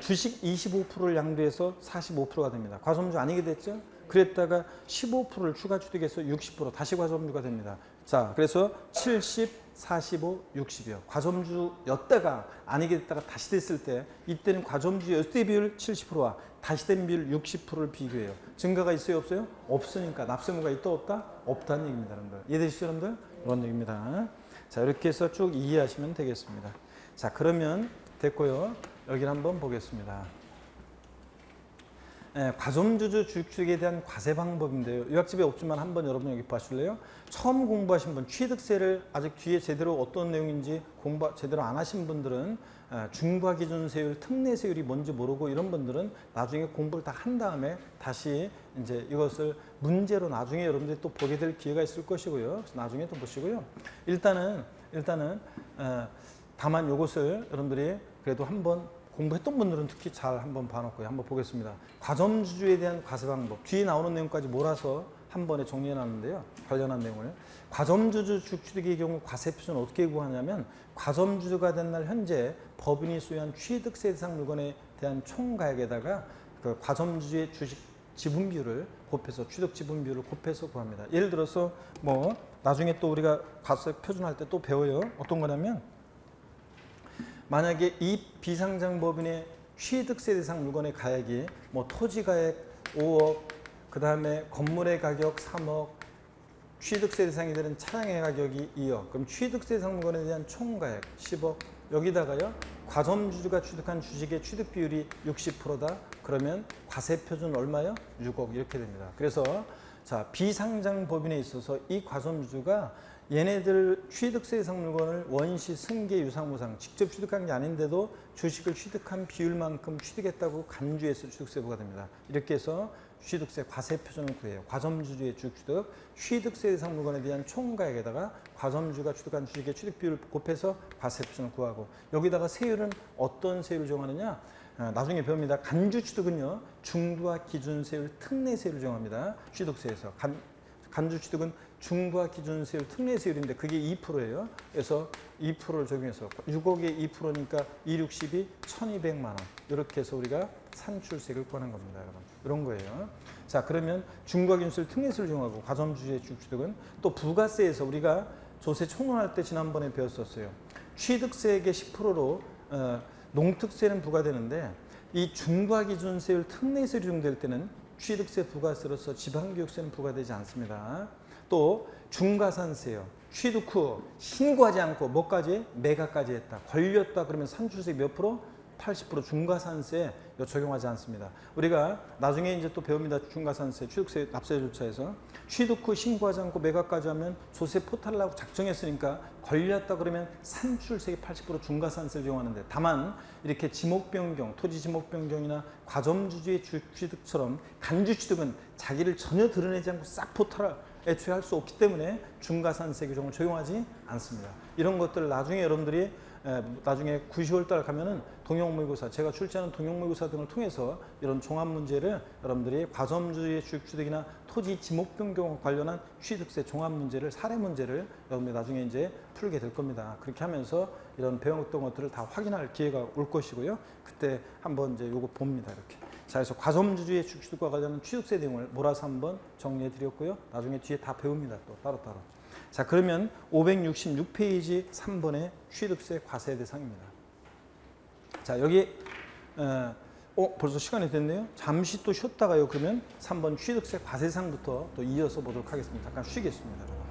주식 25%를 양도해서 45%가 됩니다. 과점주 아니게 됐죠? 그랬다가 15%를 추가 취득해서 60% 다시 과점주가 됩니다. 자, 그래서 70, 45, 60이요. 과점주였다가 아니게 됐다가 다시 됐을 때 이때는 과점주였을 때 비율 70%와 다시 된 비율 60%를 비교해요. 증가가 있어요 없어요? 없으니까 납세무가 있다 없다? 없다는 얘기입니다. 여러분들. 이해되시죠 여러분들? 이런 얘기입니다. 자, 이렇게 해서 쭉 이해하시면 되겠습니다. 자, 그러면 됐고요. 여기를 한번 보겠습니다. 과점주주 주식에 대한 과세 방법인데요. 요약집에 없지만 한번 여러분 여기 봐줄래요? 처음 공부하신 분, 취득세를 아직 뒤에 제대로 어떤 내용인지 공부 제대로 안 하신 분들은 중과기준세율, 특례세율이 뭔지 모르고 이런 분들은 나중에 공부를 다 한 다음에 다시 이제 이것을 문제로 나중에 여러분들이 또 보게 될 기회가 있을 것이고요. 그래서 나중에 또 보시고요. 일단은 다만 이것을 여러분들이 그래도 한번 공부했던 분들은 특히 잘 한번 봐놓고요. 한번 보겠습니다. 과점주주에 대한 과세 방법. 뒤에 나오는 내용까지 몰아서 한 번에 정리해 놨는데요. 관련한 내용을. 과점주주 주식취득의 경우 과세표준은 어떻게 구하냐면 과점주주가 된 날 현재 법인이 소유한 취득세 대상 물건에 대한 총가액에다가 그 과점주주의 주식 지분 비율을 곱해서 취득 지분 비율을 곱해서 구합니다. 예를 들어서 뭐 나중에 또 우리가 과세 표준할 때 또 배워요. 어떤 거냐면 만약에 이 비상장 법인의 취득세 대상 물건의 가액이 뭐 토지 가액 5억, 그 다음에 건물의 가격 3억, 취득세 대상이 되는 차량의 가격이 2억. 그럼 취득세 대상 물건에 대한 총가액 10억. 여기다가요. 과점주주가 취득한 주식의 취득 비율이 60%다. 그러면 과세 표준 얼마요? 6억 이렇게 됩니다. 그래서 자, 비상장 법인에 있어서 이 과점주주가 얘네들 취득세 대상 물건을 원시, 승계, 유상무상 직접 취득한 게 아닌데도 주식을 취득한 비율만큼 취득했다고 간주해서 취득세 부과됩니다. 이렇게 해서 취득세 과세 표준을 구해요. 과점주주의 주식 취득, 취득세 대상 물건에 대한 총가액에다가 과점주가 취득한 주식의 취득 비율을 곱해서 과세 표준을 구하고 여기다가 세율은 어떤 세율을 정하느냐? 나중에 배웁니다. 간주 취득은요. 중부화 기준세율 특례세율을 정합니다. 취득세에서. 간주 취득은 중부화 기준세율 특례세율인데 그게 2%예요. 그래서 2%를 적용해서 6억에 2%니까 2, 60이 1,200만 원. 이렇게 해서 우리가 산출세를 구하는 겁니다. 여러분. 이런 거예요. 자, 그러면 중부화 기준세율 특례세율을 적용하고 과점주주의 주식 취득은 또 부가세에서 우리가 조세 총론할 때 지난번에 배웠었어요. 취득세액의 10%로 농특세는 부과되는데 이 중부화 기준세율 특례세율이 적용될 때는 취득세 부가세로서 지방교육세는 부과되지 않습니다. 또 중과산세요. 취득 후 신고하지 않고 뭐까지? 매각까지 했다. 걸렸다 그러면 산출세 몇 프로? 80% 중과산세 적용하지 않습니다. 우리가 나중에 이제 또 배웁니다. 중과산세, 취득세 납세 절차에서 취득 후 신고하지 않고 매각까지 하면 조세 포탈을 하고 작정했으니까 걸렸다 그러면 산출세 80% 중과산세를 적용하는데 다만 이렇게 지목변경, 토지 지목변경이나 과점주주의 취득처럼 간주 취득은 자기를 전혀 드러내지 않고 싹 포탈을 애초에 할 수 없기 때문에 중과산세 규정을 적용하지 않습니다. 이런 것들 나중에 여러분들이 나중에 9, 10월 달 가면은 동형모의고사, 제가 출제하는 동형모의고사 등을 통해서 이런 종합 문제를 여러분들이 과점주의 주식 취득이나 토지 지목 변경 관련한 취득세 종합 문제를 사례 문제를 여러분들이 나중에 이제 풀게 될 겁니다. 그렇게 하면서 이런 배웠던 것들을 다 확인할 기회가 올 것이고요. 그때 한번 이제 요거 봅니다. 이렇게. 자, 그래서 과점주주의 주식 취득과 관련한 취득세 내용을 몰아서 한번 정리해 드렸고요. 나중에 뒤에 다 배웁니다. 또 따로따로. 자, 그러면 566페이지 3번의 취득세 과세 대상입니다. 자, 여기 벌써 시간이 됐네요. 잠시 또 쉬었다가요. 그러면 3번 취득세 과세상부터 또 이어서 보도록 하겠습니다. 잠깐 쉬겠습니다.